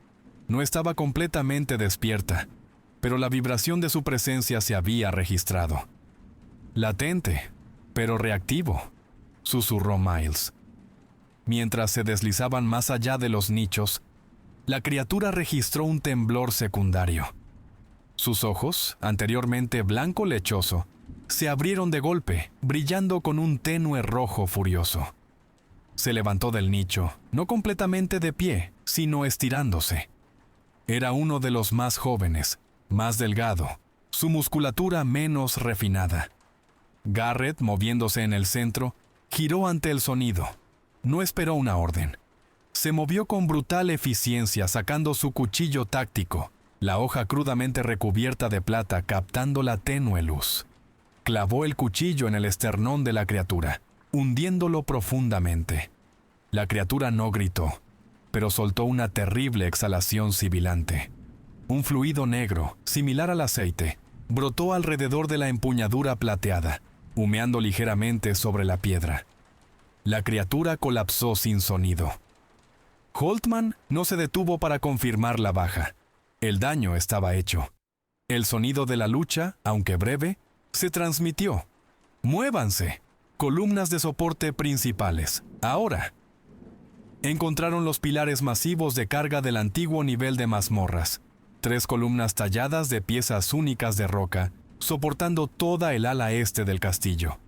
No estaba completamente despierta, pero la vibración de su presencia se había registrado. «Latente, pero reactivo», susurró Miles. Mientras se deslizaban más allá de los nichos, la criatura registró un temblor secundario. Sus ojos, anteriormente blanco lechoso, se abrieron de golpe, brillando con un tenue rojo furioso. Se levantó del nicho, no completamente de pie, sino estirándose. Era uno de los más jóvenes, más delgado, su musculatura menos refinada. Garrett, moviéndose en el centro, giró ante el sonido. No esperó una orden. Se movió con brutal eficiencia, sacando su cuchillo táctico, la hoja crudamente recubierta de plata captando la tenue luz. Clavó el cuchillo en el esternón de la criatura, hundiéndolo profundamente. La criatura no gritó, pero soltó una terrible exhalación sibilante. Un fluido negro, similar al aceite, brotó alrededor de la empuñadura plateada, humeando ligeramente sobre la piedra. La criatura colapsó sin sonido. Holtman no se detuvo para confirmar la baja. El daño estaba hecho. El sonido de la lucha, aunque breve, se transmitió. «¡Muévanse! Columnas de soporte principales. Ahora». Encontraron los pilares masivos de carga del antiguo nivel de mazmorras. 3 columnas talladas de piezas únicas de roca, soportando toda el ala este del castillo.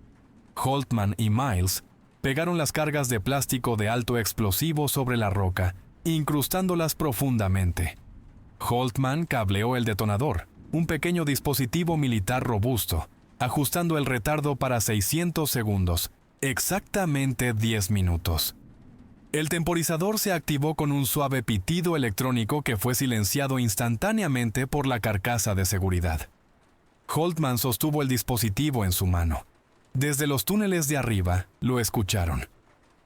Holtman y Miles pegaron las cargas de plástico de alto explosivo sobre la roca, incrustándolas profundamente. Holtman cableó el detonador, un pequeño dispositivo militar robusto, ajustando el retardo para 600 segundos, exactamente 10 minutos. El temporizador se activó con un suave pitido electrónico que fue silenciado instantáneamente por la carcasa de seguridad. Holtman sostuvo el dispositivo en su mano. Desde los túneles de arriba lo escucharon.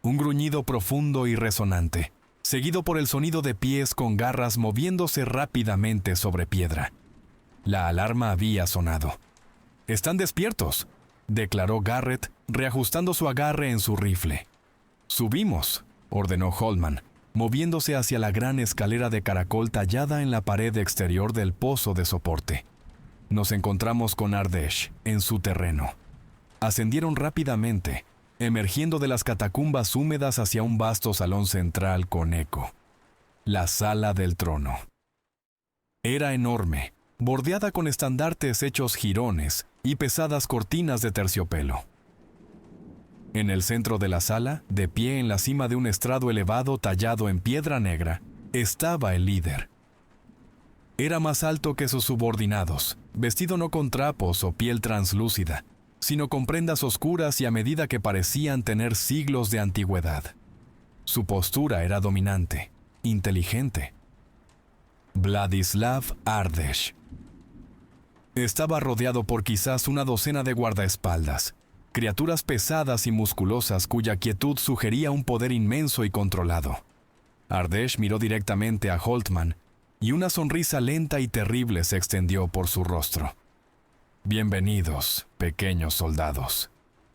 Un gruñido profundo y resonante, seguido por el sonido de pies con garras moviéndose rápidamente sobre piedra. La alarma había sonado. «Están despiertos», declaró Garrett, reajustando su agarre en su rifle. «Subimos», ordenó Holtman, moviéndose hacia la gran escalera de caracol tallada en la pared exterior del pozo de soporte. Nos encontramos con Ardesh en su terreno. Ascendieron rápidamente, emergiendo de las catacumbas húmedas hacia un vasto salón central con eco. La sala del trono. Era enorme, bordeada con estandartes hechos jirones y pesadas cortinas de terciopelo. En el centro de la sala, de pie en la cima de un estrado elevado tallado en piedra negra, estaba el líder. Era más alto que sus subordinados, vestido no con trapos o piel translúcida, sino con prendas oscuras y a medida que parecían tener siglos de antigüedad. Su postura era dominante, inteligente. Vladislav Ardesh. Estaba rodeado por quizás una docena de guardaespaldas, criaturas pesadas y musculosas cuya quietud sugería un poder inmenso y controlado. Ardesh miró directamente a Holtman y una sonrisa lenta y terrible se extendió por su rostro. «Bienvenidos, pequeños soldados»,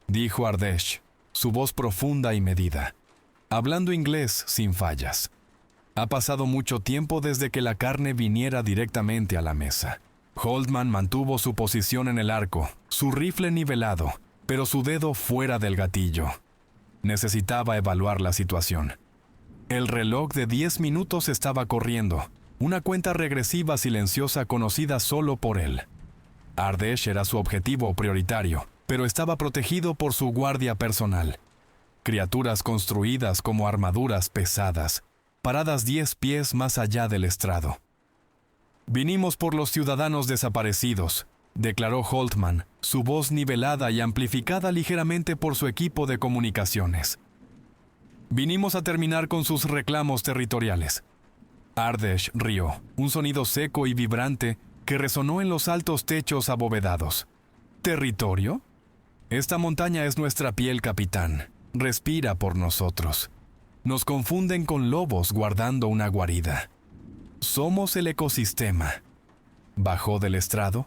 dijo Ardesh, su voz profunda y medida, hablando inglés sin fallas. Ha pasado mucho tiempo desde que la carne viniera directamente a la mesa. Holtman mantuvo su posición en el arco, su rifle nivelado, pero su dedo fuera del gatillo. Necesitaba evaluar la situación. El reloj de 10 minutos estaba corriendo, una cuenta regresiva silenciosa conocida solo por él. Ardesh era su objetivo prioritario, pero estaba protegido por su guardia personal. Criaturas construidas como armaduras pesadas, paradas 10 pies más allá del estrado. «Vinimos por los ciudadanos desaparecidos», declaró Holtman, su voz nivelada y amplificada ligeramente por su equipo de comunicaciones. «Vinimos a terminar con sus reclamos territoriales». Ardesh rió, un sonido seco y vibrante que resonó en los altos techos abovedados. ¿Territorio? Esta montaña es nuestra piel, capitán. Respira por nosotros. Nos confunden con lobos guardando una guarida. Somos el ecosistema. Bajó del estrado,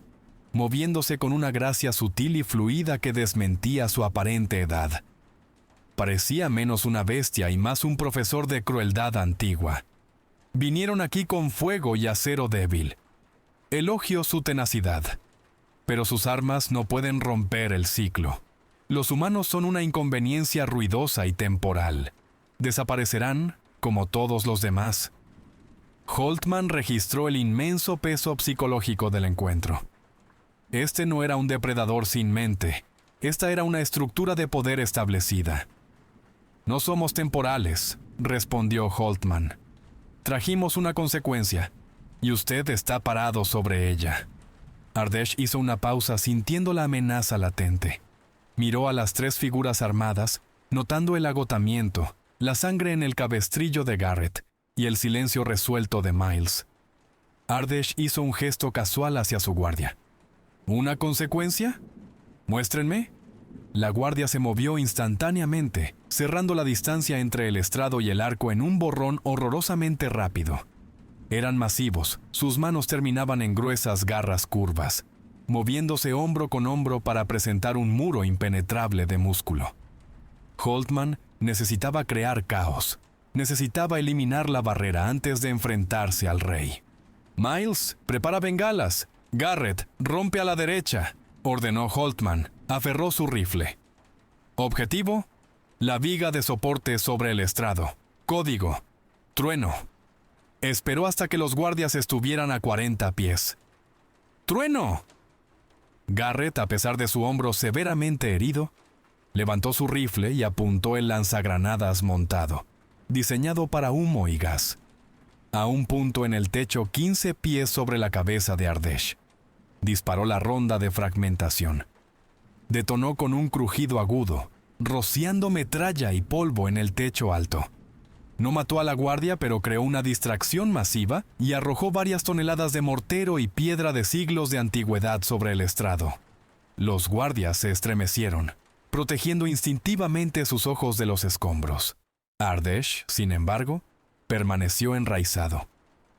moviéndose con una gracia sutil y fluida que desmentía su aparente edad. Parecía menos una bestia y más un profesor de crueldad antigua. Vinieron aquí con fuego y acero débil. Elogio su tenacidad, pero sus armas no pueden romper el ciclo. Los humanos son una inconveniencia ruidosa y temporal. Desaparecerán como todos los demás. Holtman registró el inmenso peso psicológico del encuentro. Este no era un depredador sin mente. Esta era una estructura de poder establecida. «No somos temporales», respondió Holtman. «Trajimos una consecuencia, y usted está parado sobre ella». Ardesh hizo una pausa sintiendo la amenaza latente. Miró a las 3 figuras armadas, notando el agotamiento, la sangre en el cabestrillo de Garrett y el silencio resuelto de Miles. Ardesh hizo un gesto casual hacia su guardia. «¿Una consecuencia? Muéstrenme». La guardia se movió instantáneamente, cerrando la distancia entre el estrado y el arco en un borrón horrorosamente rápido. Eran masivos, sus manos terminaban en gruesas garras curvas, moviéndose hombro con hombro para presentar un muro impenetrable de músculo. Holtman necesitaba crear caos, necesitaba eliminar la barrera antes de enfrentarse al rey. «Miles, prepara bengalas. Garrett, rompe a la derecha», ordenó Holtman. Aferró su rifle. Objetivo: la viga de soporte sobre el estrado. Código: trueno. Esperó hasta que los guardias estuvieran a 40 pies. ¡Trueno! Garrett, a pesar de su hombro severamente herido, levantó su rifle y apuntó el lanzagranadas montado, diseñado para humo y gas, a un punto en el techo 15 pies sobre la cabeza de Ardesh. Disparó la ronda de fragmentación. Detonó con un crujido agudo, rociando metralla y polvo en el techo alto. No mató a la guardia, pero creó una distracción masiva y arrojó varias toneladas de mortero y piedra de siglos de antigüedad sobre el estrado. Los guardias se estremecieron, protegiendo instintivamente sus ojos de los escombros. Ardesh, sin embargo, permaneció enraizado,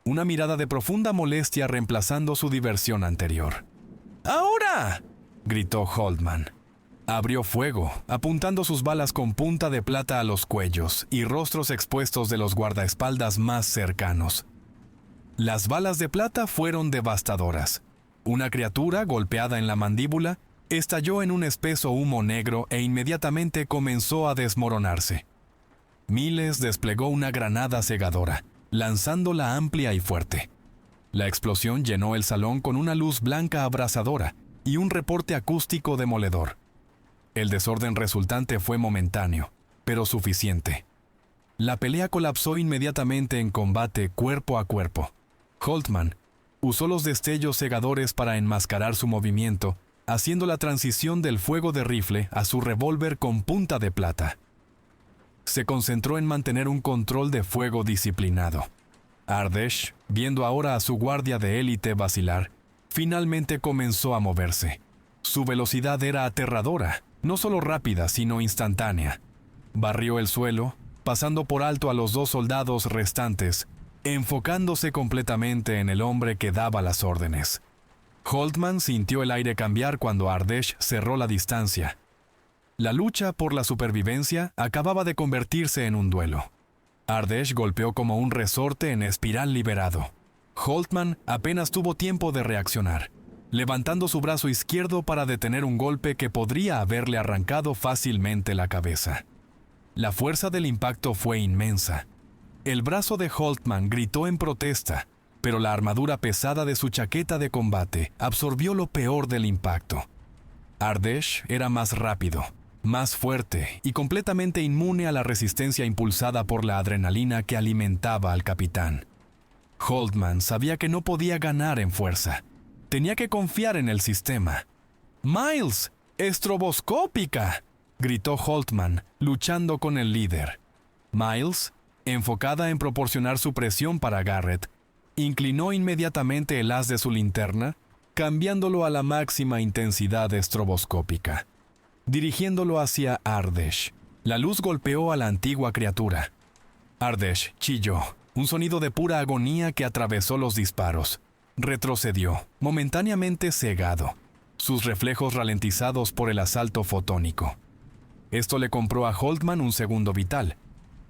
una mirada de profunda molestia reemplazando su diversión anterior. ¡Ahora!, gritó Holtman. Abrió fuego, apuntando sus balas con punta de plata a los cuellos y rostros expuestos de los guardaespaldas más cercanos. Las balas de plata fueron devastadoras. Una criatura, golpeada en la mandíbula, estalló en un espeso humo negro e inmediatamente comenzó a desmoronarse. Miles desplegó una granada cegadora, lanzándola amplia y fuerte. La explosión llenó el salón con una luz blanca abrasadora y un reporte acústico demoledor. El desorden resultante fue momentáneo, pero suficiente. La pelea colapsó inmediatamente en combate cuerpo a cuerpo. Holtman usó los destellos cegadores para enmascarar su movimiento, haciendo la transición del fuego de rifle a su revólver con punta de plata. Se concentró en mantener un control de fuego disciplinado. Ardesh, viendo ahora a su guardia de élite vacilar, finalmente comenzó a moverse. Su velocidad era aterradora, no solo rápida, sino instantánea. Barrió el suelo, pasando por alto a los 2 soldados restantes, enfocándose completamente en el hombre que daba las órdenes. Holtman sintió el aire cambiar cuando Ardesh cerró la distancia. La lucha por la supervivencia acababa de convertirse en un duelo. Ardesh golpeó como un resorte en espiral liberado. Holtman apenas tuvo tiempo de reaccionar, levantando su brazo izquierdo para detener un golpe que podría haberle arrancado fácilmente la cabeza. La fuerza del impacto fue inmensa. El brazo de Holtman gritó en protesta, pero la armadura pesada de su chaqueta de combate absorbió lo peor del impacto. Ardesh era más rápido, más fuerte y completamente inmune a la resistencia impulsada por la adrenalina que alimentaba al capitán. Holtman sabía que no podía ganar en fuerza. Tenía que confiar en el sistema. ¡Miles! ¡Estroboscópica!, gritó Holtman, luchando con el líder. Miles, enfocada en proporcionar su presión para Garrett, inclinó inmediatamente el haz de su linterna, cambiándolo a la máxima intensidad estroboscópica, dirigiéndolo hacia Ardesh. La luz golpeó a la antigua criatura. Ardesh chilló, un sonido de pura agonía que atravesó los disparos. Retrocedió, momentáneamente cegado, sus reflejos ralentizados por el asalto fotónico. Esto le compró a Holtman un segundo vital.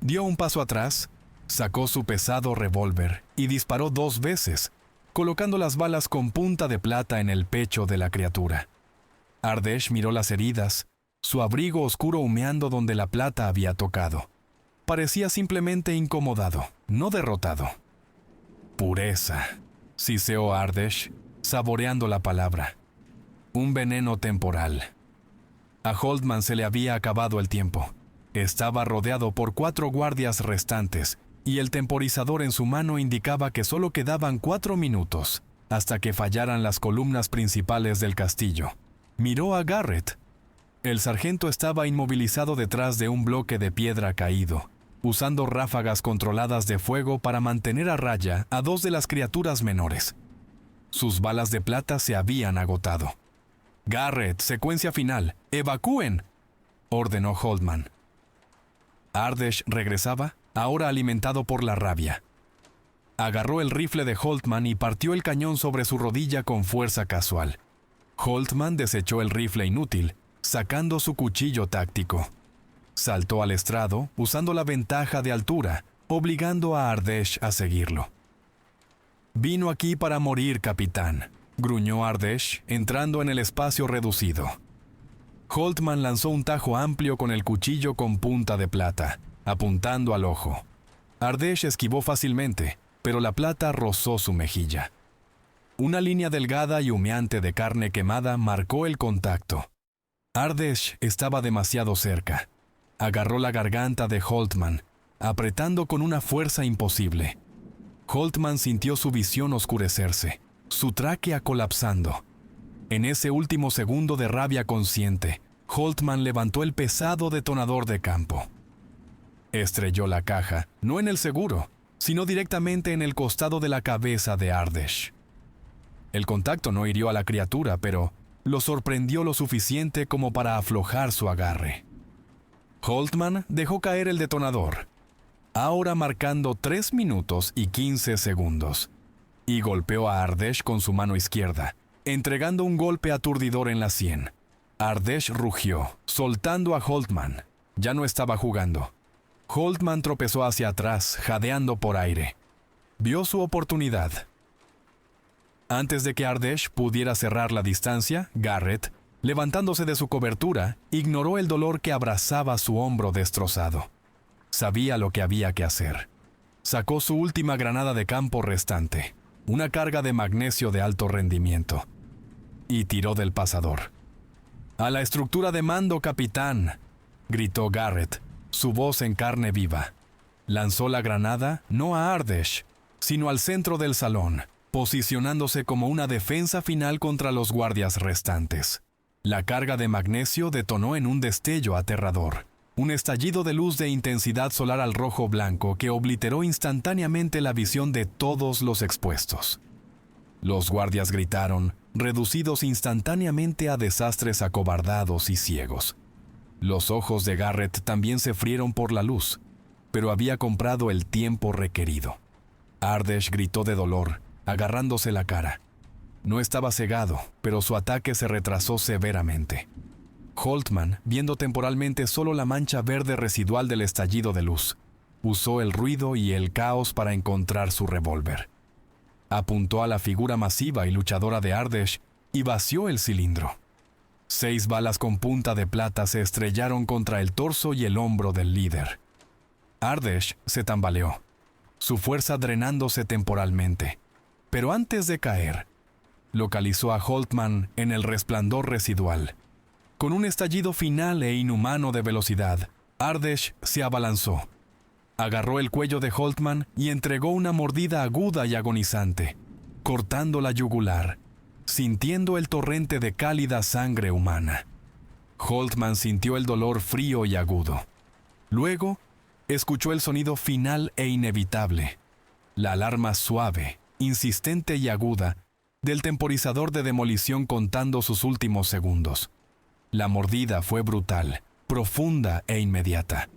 Dio un paso atrás, sacó su pesado revólver y disparó 2 veces, colocando las balas con punta de plata en el pecho de la criatura. Ardesh miró las heridas, su abrigo oscuro humeando donde la plata había tocado. Parecía simplemente incomodado, no derrotado. Pureza, siseó Ardesh, saboreando la palabra. Un veneno temporal. A Holtman se le había acabado el tiempo. Estaba rodeado por 4 guardias restantes, y el temporizador en su mano indicaba que solo quedaban 4 minutos, hasta que fallaran las columnas principales del castillo. Miró a Garrett. El sargento estaba inmovilizado detrás de un bloque de piedra caído, usando ráfagas controladas de fuego para mantener a raya a 2 de las criaturas menores. Sus balas de plata se habían agotado. «Garrett, secuencia final, evacúen», ordenó Holtman. Ardesh regresaba, ahora alimentado por la rabia. Agarró el rifle de Holtman y partió el cañón sobre su rodilla con fuerza casual. Holtman desechó el rifle inútil, sacando su cuchillo táctico. Saltó al estrado, usando la ventaja de altura, obligando a Ardesh a seguirlo. «Vino aquí para morir, capitán», gruñó Ardesh, entrando en el espacio reducido. Holtman lanzó un tajo amplio con el cuchillo con punta de plata, apuntando al ojo. Ardesh esquivó fácilmente, pero la plata rozó su mejilla. Una línea delgada y humeante de carne quemada marcó el contacto. Ardesh estaba demasiado cerca. Agarró la garganta de Holtman, apretando con una fuerza imposible. Holtman sintió su visión oscurecerse, su tráquea colapsando. En ese último segundo de rabia consciente, Holtman levantó el pesado detonador de campo. Estrelló la caja, no en el seguro, sino directamente en el costado de la cabeza de Ardesh. El contacto no hirió a la criatura, pero lo sorprendió lo suficiente como para aflojar su agarre. Holtman dejó caer el detonador, ahora marcando 3 minutos y 15 segundos, y golpeó a Ardesh con su mano izquierda, entregando un golpe aturdidor en la sien. Ardesh rugió, soltando a Holtman. Ya no estaba jugando. Holtman tropezó hacia atrás, jadeando por aire. Vio su oportunidad. Antes de que Ardesh pudiera cerrar la distancia, Garrett, levantándose de su cobertura, ignoró el dolor que abrazaba su hombro destrozado. Sabía lo que había que hacer. Sacó su última granada de campo restante, una carga de magnesio de alto rendimiento, y tiró del pasador. «¡A la estructura de mando, capitán!», gritó Garrett, su voz en carne viva. Lanzó la granada no a Ardesh, sino al centro del salón, posicionándose como una defensa final contra los guardias restantes. La carga de magnesio detonó en un destello aterrador, un estallido de luz de intensidad solar al rojo blanco que obliteró instantáneamente la visión de todos los expuestos. Los guardias gritaron, reducidos instantáneamente a desastres acobardados y ciegos. Los ojos de Garrett también se frieron por la luz, pero había comprado el tiempo requerido. Ardesh gritó de dolor, agarrándose la cara. No estaba cegado, pero su ataque se retrasó severamente. Holtman, viendo temporalmente solo la mancha verde residual del estallido de luz, usó el ruido y el caos para encontrar su revólver. Apuntó a la figura masiva y luchadora de Ardesh y vació el cilindro. 6 balas con punta de plata se estrellaron contra el torso y el hombro del líder. Ardesh se tambaleó, su fuerza drenándose temporalmente, pero antes de caer, localizó a Holtman en el resplandor residual. Con un estallido final e inhumano de velocidad, Ardesh se abalanzó. Agarró el cuello de Holtman y entregó una mordida aguda y agonizante, cortando la yugular, sintiendo el torrente de cálida sangre humana. Holtman sintió el dolor frío y agudo. Luego, escuchó el sonido final e inevitable, la alarma suave, insistente y aguda del temporizador de demolición contando sus últimos segundos. La mordida fue brutal, profunda e inmediata.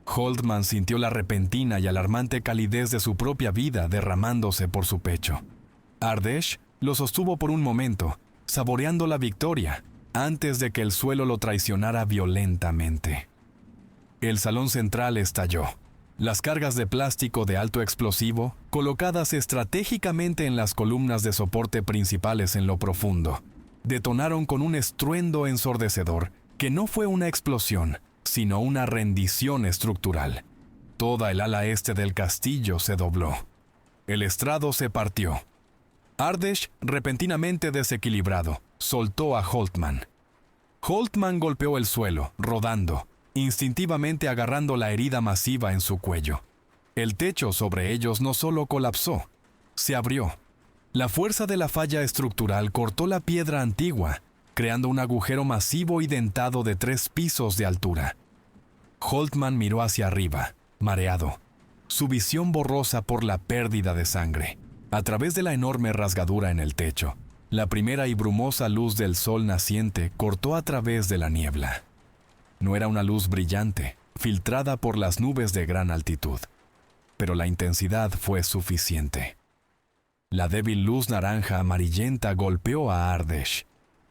Holtman sintió la repentina y alarmante calidez de su propia vida derramándose por su pecho. Ardesh lo sostuvo por un momento, saboreando la victoria, antes de que el suelo lo traicionara violentamente. El salón central estalló. Las cargas de plástico de alto explosivo, colocadas estratégicamente en las columnas de soporte principales en lo profundo, detonaron con un estruendo ensordecedor que no fue una explosión, sino una rendición estructural. Toda el ala este del castillo se dobló. El estrado se partió. Ardesh, repentinamente desequilibrado, soltó a Holtman. Holtman golpeó el suelo, rodando, instintivamente agarrando la herida masiva en su cuello. El techo sobre ellos no solo colapsó, se abrió. La fuerza de la falla estructural cortó la piedra antigua, creando un agujero masivo y dentado de 3 pisos de altura. Holtman miró hacia arriba, mareado, su visión borrosa por la pérdida de sangre. A través de la enorme rasgadura en el techo, la primera y brumosa luz del sol naciente cortó a través de la niebla. No era una luz brillante, filtrada por las nubes de gran altitud, pero la intensidad fue suficiente. La débil luz naranja amarillenta golpeó a Ardesh,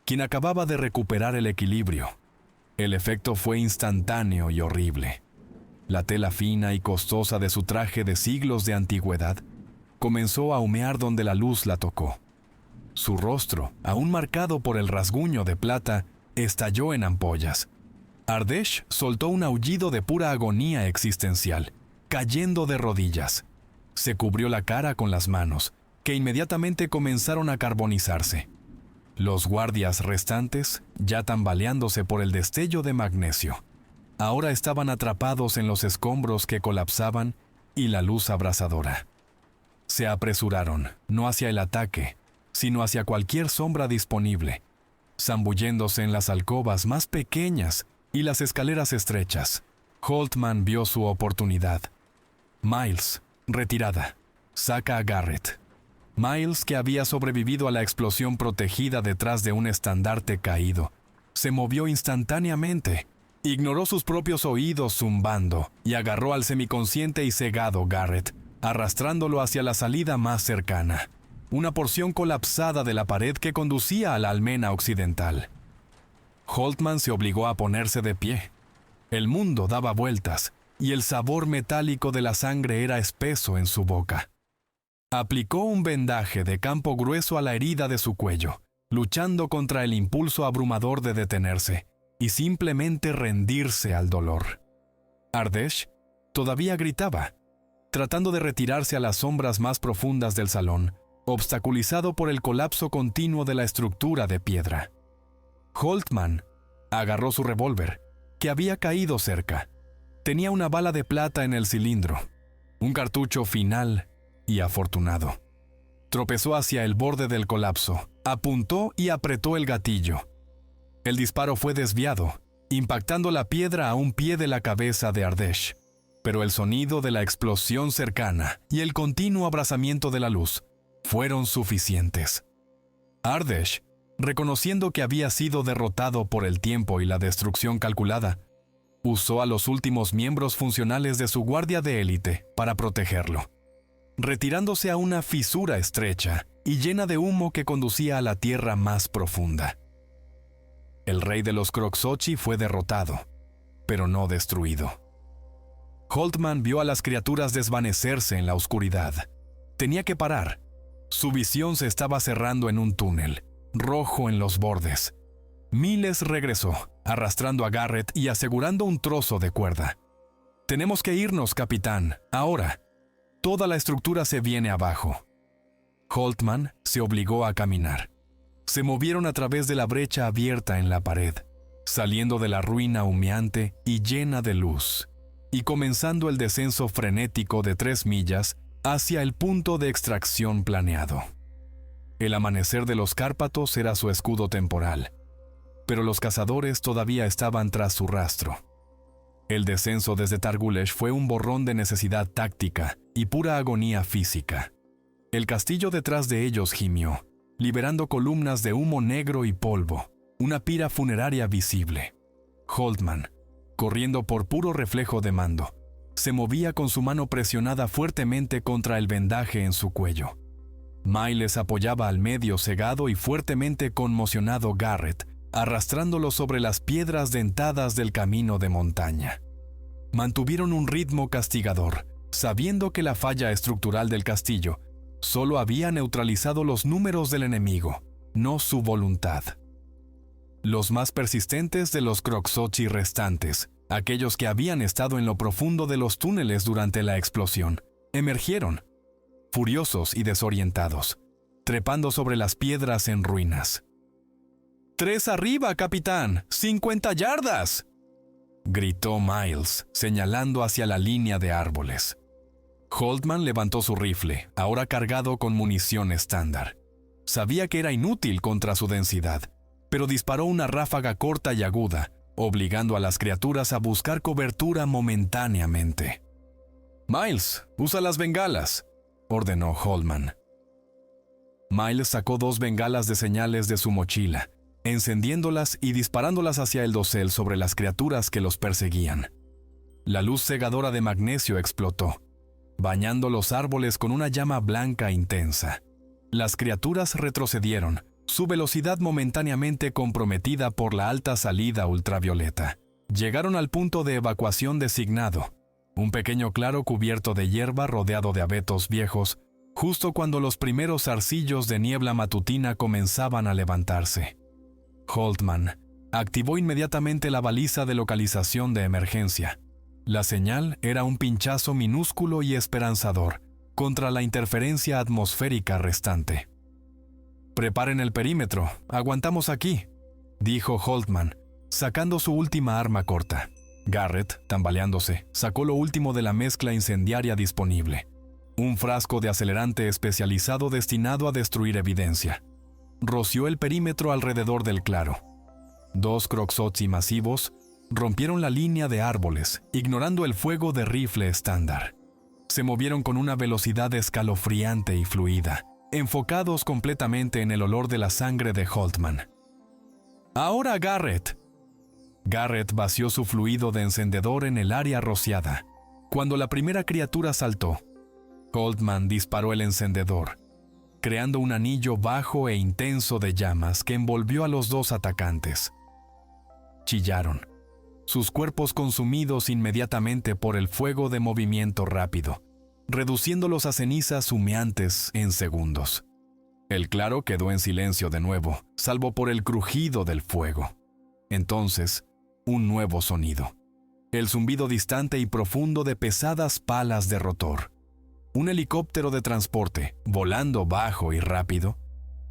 quien acababa de recuperar el equilibrio. El efecto fue instantáneo y horrible. La tela fina y costosa de su traje de siglos de antigüedad comenzó a humear donde la luz la tocó. Su rostro, aún marcado por el rasguño de plata, estalló en ampollas. Ardesh soltó un aullido de pura agonía existencial, cayendo de rodillas. Se cubrió la cara con las manos, que inmediatamente comenzaron a carbonizarse. Los guardias restantes, ya tambaleándose por el destello de magnesio, ahora estaban atrapados en los escombros que colapsaban y la luz abrasadora. Se apresuraron, no hacia el ataque, sino hacia cualquier sombra disponible, zambulléndose en las alcobas más pequeñas y las escaleras estrechas. Holtman vio su oportunidad. Miles, retirada, saca a Garrett. Miles, que había sobrevivido a la explosión protegida detrás de un estandarte caído, se movió instantáneamente. Ignoró sus propios oídos zumbando y agarró al semiconsciente y cegado Garrett, arrastrándolo hacia la salida más cercana, una porción colapsada de la pared que conducía a la almena occidental. Holtman se obligó a ponerse de pie. El mundo daba vueltas y el sabor metálico de la sangre era espeso en su boca. Aplicó un vendaje de campo grueso a la herida de su cuello, luchando contra el impulso abrumador de detenerse y simplemente rendirse al dolor. Ardèche todavía gritaba, tratando de retirarse a las sombras más profundas del salón, obstaculizado por el colapso continuo de la estructura de piedra. Holtman agarró su revólver, que había caído cerca. Tenía una bala de plata en el cilindro, un cartucho final y afortunado. Tropezó hacia el borde del colapso, apuntó y apretó el gatillo. El disparo fue desviado, impactando la piedra a un pie de la cabeza de Ardèche, pero el sonido de la explosión cercana y el continuo abrazamiento de la luz fueron suficientes. Ardèche, reconociendo que había sido derrotado por el tiempo y la destrucción calculada, usó a los últimos miembros funcionales de su guardia de élite para protegerlo, retirándose a una fisura estrecha y llena de humo que conducía a la tierra más profunda. El rey de los Crocks-Ochi fue derrotado, pero no destruido. Holtman vio a las criaturas desvanecerse en la oscuridad. Tenía que parar. Su visión se estaba cerrando en un túnel, rojo en los bordes. Miles regresó, arrastrando a Garrett y asegurando un trozo de cuerda. «Tenemos que irnos, capitán, ahora. Toda la estructura se viene abajo». Holtman se obligó a caminar. Se movieron a través de la brecha abierta en la pared, saliendo de la ruina humeante y llena de luz, y comenzando el descenso frenético de 3 millas hacia el punto de extracción planeado. El amanecer de los Cárpatos era su escudo temporal, pero los cazadores todavía estaban tras su rastro. El descenso desde Targulech fue un borrón de necesidad táctica y pura agonía física. El castillo detrás de ellos gimió, liberando columnas de humo negro y polvo, una pira funeraria visible. Holtman, corriendo por puro reflejo de mando, se movía con su mano presionada fuertemente contra el vendaje en su cuello. Miles apoyaba al medio cegado y fuertemente conmocionado Garrett, arrastrándolo sobre las piedras dentadas del camino de montaña. Mantuvieron un ritmo castigador, sabiendo que la falla estructural del castillo solo había neutralizado los números del enemigo, no su voluntad. Los más persistentes de los Crocks-Ochi restantes, aquellos que habían estado en lo profundo de los túneles durante la explosión, emergieron, furiosos y desorientados, trepando sobre las piedras en ruinas. «¡3 arriba, capitán! ¡50 yardas!», gritó Miles, señalando hacia la línea de árboles. Holtman levantó su rifle, ahora cargado con munición estándar. Sabía que era inútil contra su densidad, pero disparó una ráfaga corta y aguda, obligando a las criaturas a buscar cobertura momentáneamente. «Miles, usa las bengalas», ordenó Holtman. Miles sacó 2 bengalas de señales de su mochila, encendiéndolas y disparándolas hacia el dosel sobre las criaturas que los perseguían. La luz cegadora de magnesio explotó, bañando los árboles con una llama blanca intensa. Las criaturas retrocedieron, su velocidad momentáneamente comprometida por la alta salida ultravioleta. Llegaron al punto de evacuación designado, un pequeño claro cubierto de hierba rodeado de abetos viejos, justo cuando los primeros zarcillos de niebla matutina comenzaban a levantarse. Holtman activó inmediatamente la baliza de localización de emergencia. La señal era un pinchazo minúsculo y esperanzador contra la interferencia atmosférica restante. «Preparen el perímetro, aguantamos aquí», dijo Holtman, sacando su última arma corta. Garrett, tambaleándose, sacó lo último de la mezcla incendiaria disponible, un frasco de acelerante especializado destinado a destruir evidencia. Roció el perímetro alrededor del claro. 2 Crocks-Ochi masivos, rompieron la línea de árboles, ignorando el fuego de rifle estándar. Se movieron con una velocidad escalofriante y fluida, enfocados completamente en el olor de la sangre de Holtman. ¡Ahora, Garrett! Garrett vació su fluido de encendedor en el área rociada. Cuando la primera criatura saltó, Holtman disparó el encendedor, creando un anillo bajo e intenso de llamas que envolvió a los dos atacantes. Chillaron, sus cuerpos consumidos inmediatamente por el fuego de movimiento rápido, reduciéndolos a cenizas humeantes en segundos. El claro quedó en silencio de nuevo, salvo por el crujido del fuego. Entonces, un nuevo sonido. El zumbido distante y profundo de pesadas palas de rotor. Un helicóptero de transporte, volando bajo y rápido,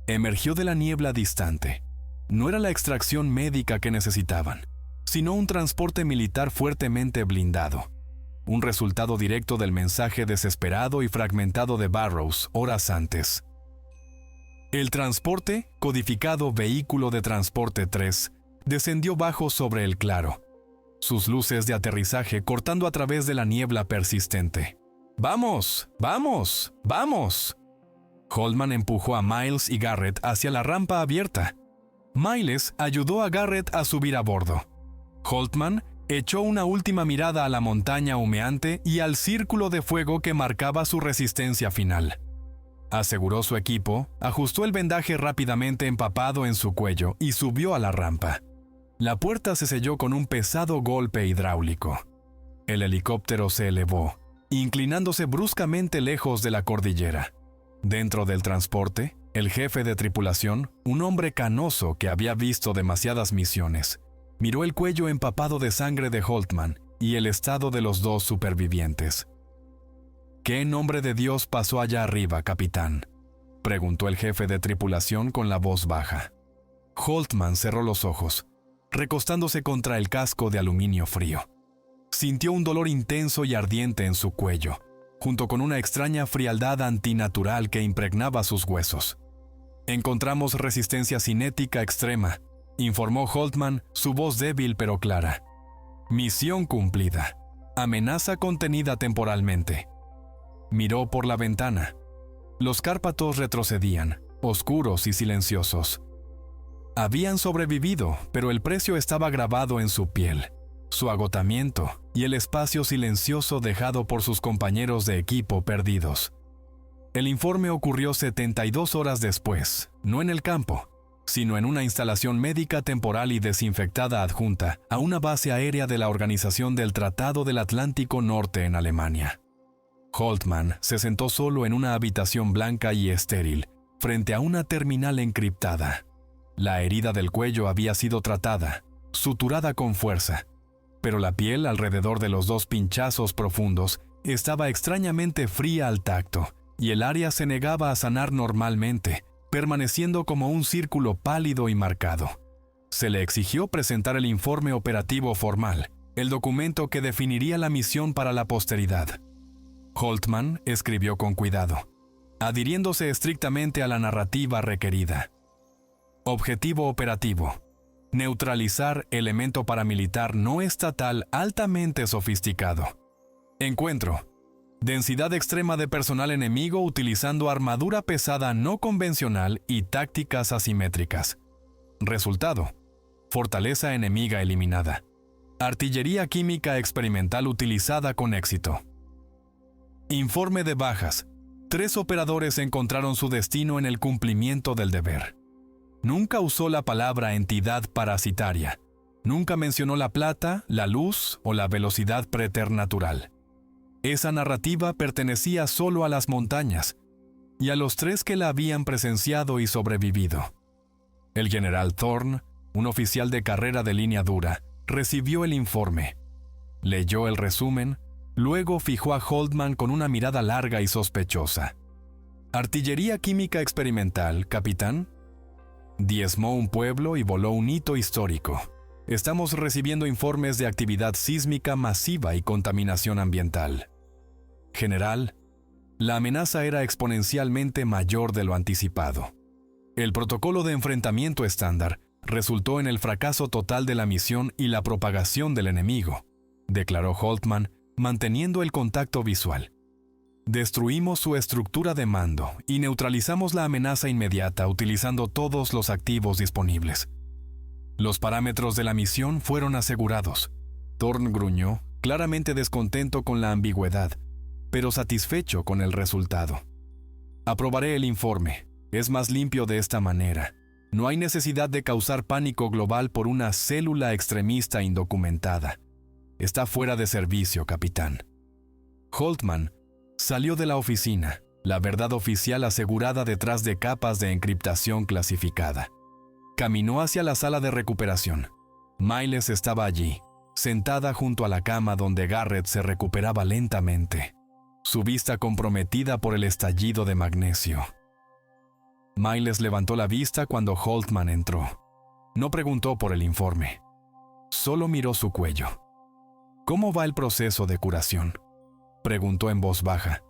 emergió de la niebla distante. No era la extracción médica que necesitaban, sino un transporte militar fuertemente blindado. Un resultado directo del mensaje desesperado y fragmentado de Burroughs horas antes. El transporte, codificado Vehículo de Transporte 3, descendió bajo sobre el claro, sus luces de aterrizaje cortando a través de la niebla persistente. ¡Vamos! ¡Vamos! ¡Vamos! Holtman empujó a Miles y Garrett hacia la rampa abierta. Miles ayudó a Garrett a subir a bordo. Holtman echó una última mirada a la montaña humeante y al círculo de fuego que marcaba su resistencia final. Aseguró su equipo, ajustó el vendaje rápidamente empapado en su cuello y subió a la rampa. La puerta se selló con un pesado golpe hidráulico. El helicóptero se elevó, inclinándose bruscamente lejos de la cordillera. Dentro del transporte, el jefe de tripulación, un hombre canoso que había visto demasiadas misiones, miró el cuello empapado de sangre de Holtman y el estado de los dos supervivientes. ¿Qué nombre de Dios pasó allá arriba, capitán?, preguntó el jefe de tripulación con la voz baja. Holtman cerró los ojos, recostándose contra el casco de aluminio frío. Sintió un dolor intenso y ardiente en su cuello, junto con una extraña frialdad antinatural que impregnaba sus huesos. Encontramos resistencia cinética extrema, informó Holtman, su voz débil pero clara. Misión cumplida. Amenaza contenida temporalmente. Miró por la ventana. Los Cárpatos retrocedían, oscuros y silenciosos. Habían sobrevivido, pero el precio estaba grabado en su piel, su agotamiento y el espacio silencioso dejado por sus compañeros de equipo perdidos. El informe ocurrió 72 horas después, no en el campo, sino en una instalación médica temporal y desinfectada adjunta a una base aérea de la Organización del Tratado del Atlántico Norte en Alemania. Holtman se sentó solo en una habitación blanca y estéril, frente a una terminal encriptada. La herida del cuello había sido tratada, suturada con fuerza, pero la piel alrededor de los dos pinchazos profundos estaba extrañamente fría al tacto, y el área se negaba a sanar normalmente, permaneciendo como un círculo pálido y marcado. Se le exigió presentar el informe operativo formal, el documento que definiría la misión para la posteridad. Holtman escribió con cuidado, adhiriéndose estrictamente a la narrativa requerida. Objetivo operativo: neutralizar elemento paramilitar no estatal altamente sofisticado. Encuentro: densidad extrema de personal enemigo utilizando armadura pesada no convencional y tácticas asimétricas. Resultado: fortaleza enemiga eliminada. Artillería química experimental utilizada con éxito. Informe de bajas: 3 operadores encontraron su destino en el cumplimiento del deber. Nunca usó la palabra entidad parasitaria. Nunca mencionó la plata, la luz o la velocidad preternatural. Esa narrativa pertenecía solo a las montañas y a los 3 que la habían presenciado y sobrevivido. El general Thorne, un oficial de carrera de línea dura, recibió el informe. Leyó el resumen, luego fijó a Holtman con una mirada larga y sospechosa. ¿Artillería química experimental, capitán? Diezmó un pueblo y voló un hito histórico. Estamos recibiendo informes de actividad sísmica masiva y contaminación ambiental. General, la amenaza era exponencialmente mayor de lo anticipado. El protocolo de enfrentamiento estándar resultó en el fracaso total de la misión y la propagación del enemigo, declaró Holtman, manteniendo el contacto visual. Destruimos su estructura de mando y neutralizamos la amenaza inmediata utilizando todos los activos disponibles. Los parámetros de la misión fueron asegurados. Thorne gruñó, claramente descontento con la ambigüedad, pero satisfecho con el resultado. Aprobaré el informe. Es más limpio de esta manera. No hay necesidad de causar pánico global por una célula extremista indocumentada. Está fuera de servicio, capitán. Holtman salió de la oficina, la verdad oficial asegurada detrás de capas de encriptación clasificada. Caminó hacia la sala de recuperación. Miles estaba allí, sentada junto a la cama donde Garrett se recuperaba lentamente, su vista comprometida por el estallido de magnesio. Miles levantó la vista cuando Holtman entró. No preguntó por el informe. Solo miró su cuello. ¿Cómo va el proceso de curación?, preguntó en voz baja.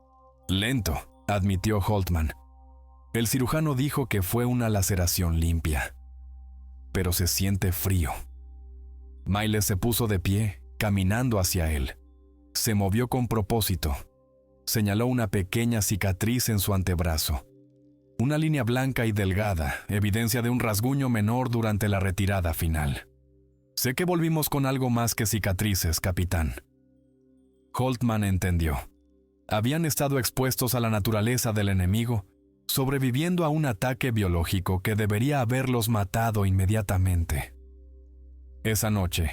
Lento, admitió Holtman. El cirujano dijo que fue una laceración limpia, pero se siente frío. Miles se puso de pie, caminando hacia él. Se movió con propósito. Señaló una pequeña cicatriz en su antebrazo. Una línea blanca y delgada, evidencia de un rasguño menor durante la retirada final. Sé que volvimos con algo más que cicatrices, capitán. Holtman entendió. Habían estado expuestos a la naturaleza del enemigo, sobreviviendo a un ataque biológico que debería haberlos matado inmediatamente. Esa noche,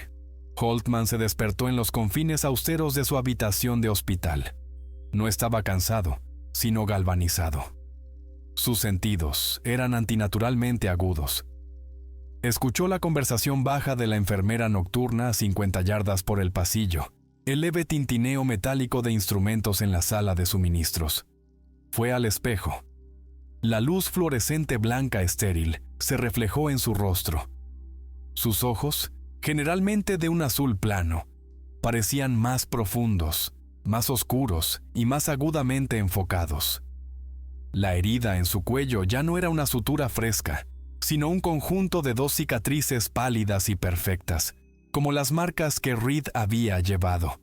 Holtman se despertó en los confines austeros de su habitación de hospital. No estaba cansado, sino galvanizado. Sus sentidos eran antinaturalmente agudos. Escuchó la conversación baja de la enfermera nocturna a 50 yardas por el pasillo, el leve tintineo metálico de instrumentos en la sala de suministros. Fue al espejo. La luz fluorescente blanca estéril se reflejó en su rostro. Sus ojos, generalmente de un azul plano, parecían más profundos, más oscuros y más agudamente enfocados. La herida en su cuello ya no era una sutura fresca, sino un conjunto de 2 cicatrices pálidas y perfectas, como las marcas que Reed había llevado.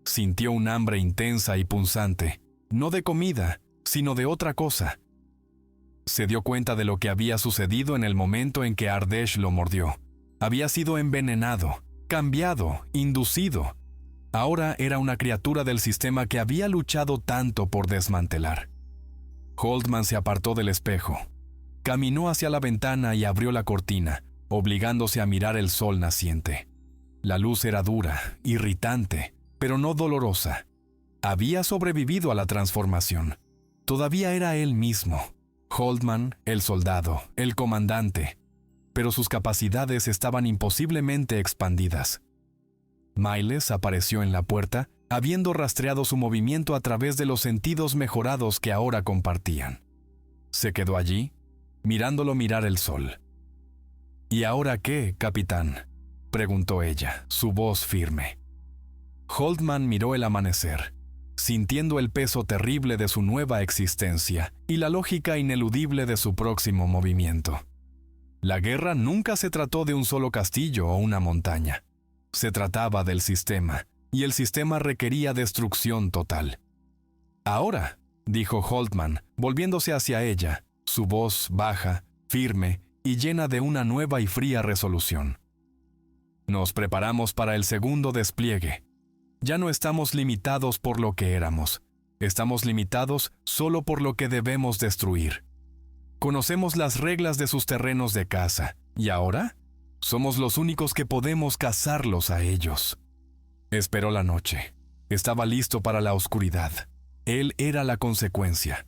Sintió un hambre intensa y punzante, no de comida, sino de otra cosa. Se dio cuenta de lo que había sucedido en el momento en que Ardesh lo mordió. Había sido envenenado, cambiado, inducido. Ahora era una criatura del sistema que había luchado tanto por desmantelar. Holtman se apartó del espejo. Caminó hacia la ventana y abrió la cortina, obligándose a mirar el sol naciente. La luz era dura, irritante, pero no dolorosa. Había sobrevivido a la transformación. Todavía era él mismo. Holtman, el soldado, el comandante, pero sus capacidades estaban imposiblemente expandidas. Miles apareció en la puerta, habiendo rastreado su movimiento a través de los sentidos mejorados que ahora compartían. Se quedó allí, mirándolo mirar el sol. ¿Y ahora qué, capitán?, preguntó ella, su voz firme. Holtman miró el amanecer, sintiendo el peso terrible de su nueva existencia y la lógica ineludible de su próximo movimiento. La guerra nunca se trató de un solo castillo o una montaña. Se trataba del sistema, y el sistema requería destrucción total. Ahora, dijo Holtman, volviéndose hacia ella, su voz baja, firme y llena de una nueva y fría resolución. Nos preparamos para el segundo despliegue. Ya no estamos limitados por lo que éramos. Estamos limitados solo por lo que debemos destruir. Conocemos las reglas de sus terrenos de caza, y ahora somos los únicos que podemos cazarlos a ellos. Esperó la noche. Estaba listo para la oscuridad. Él era la consecuencia.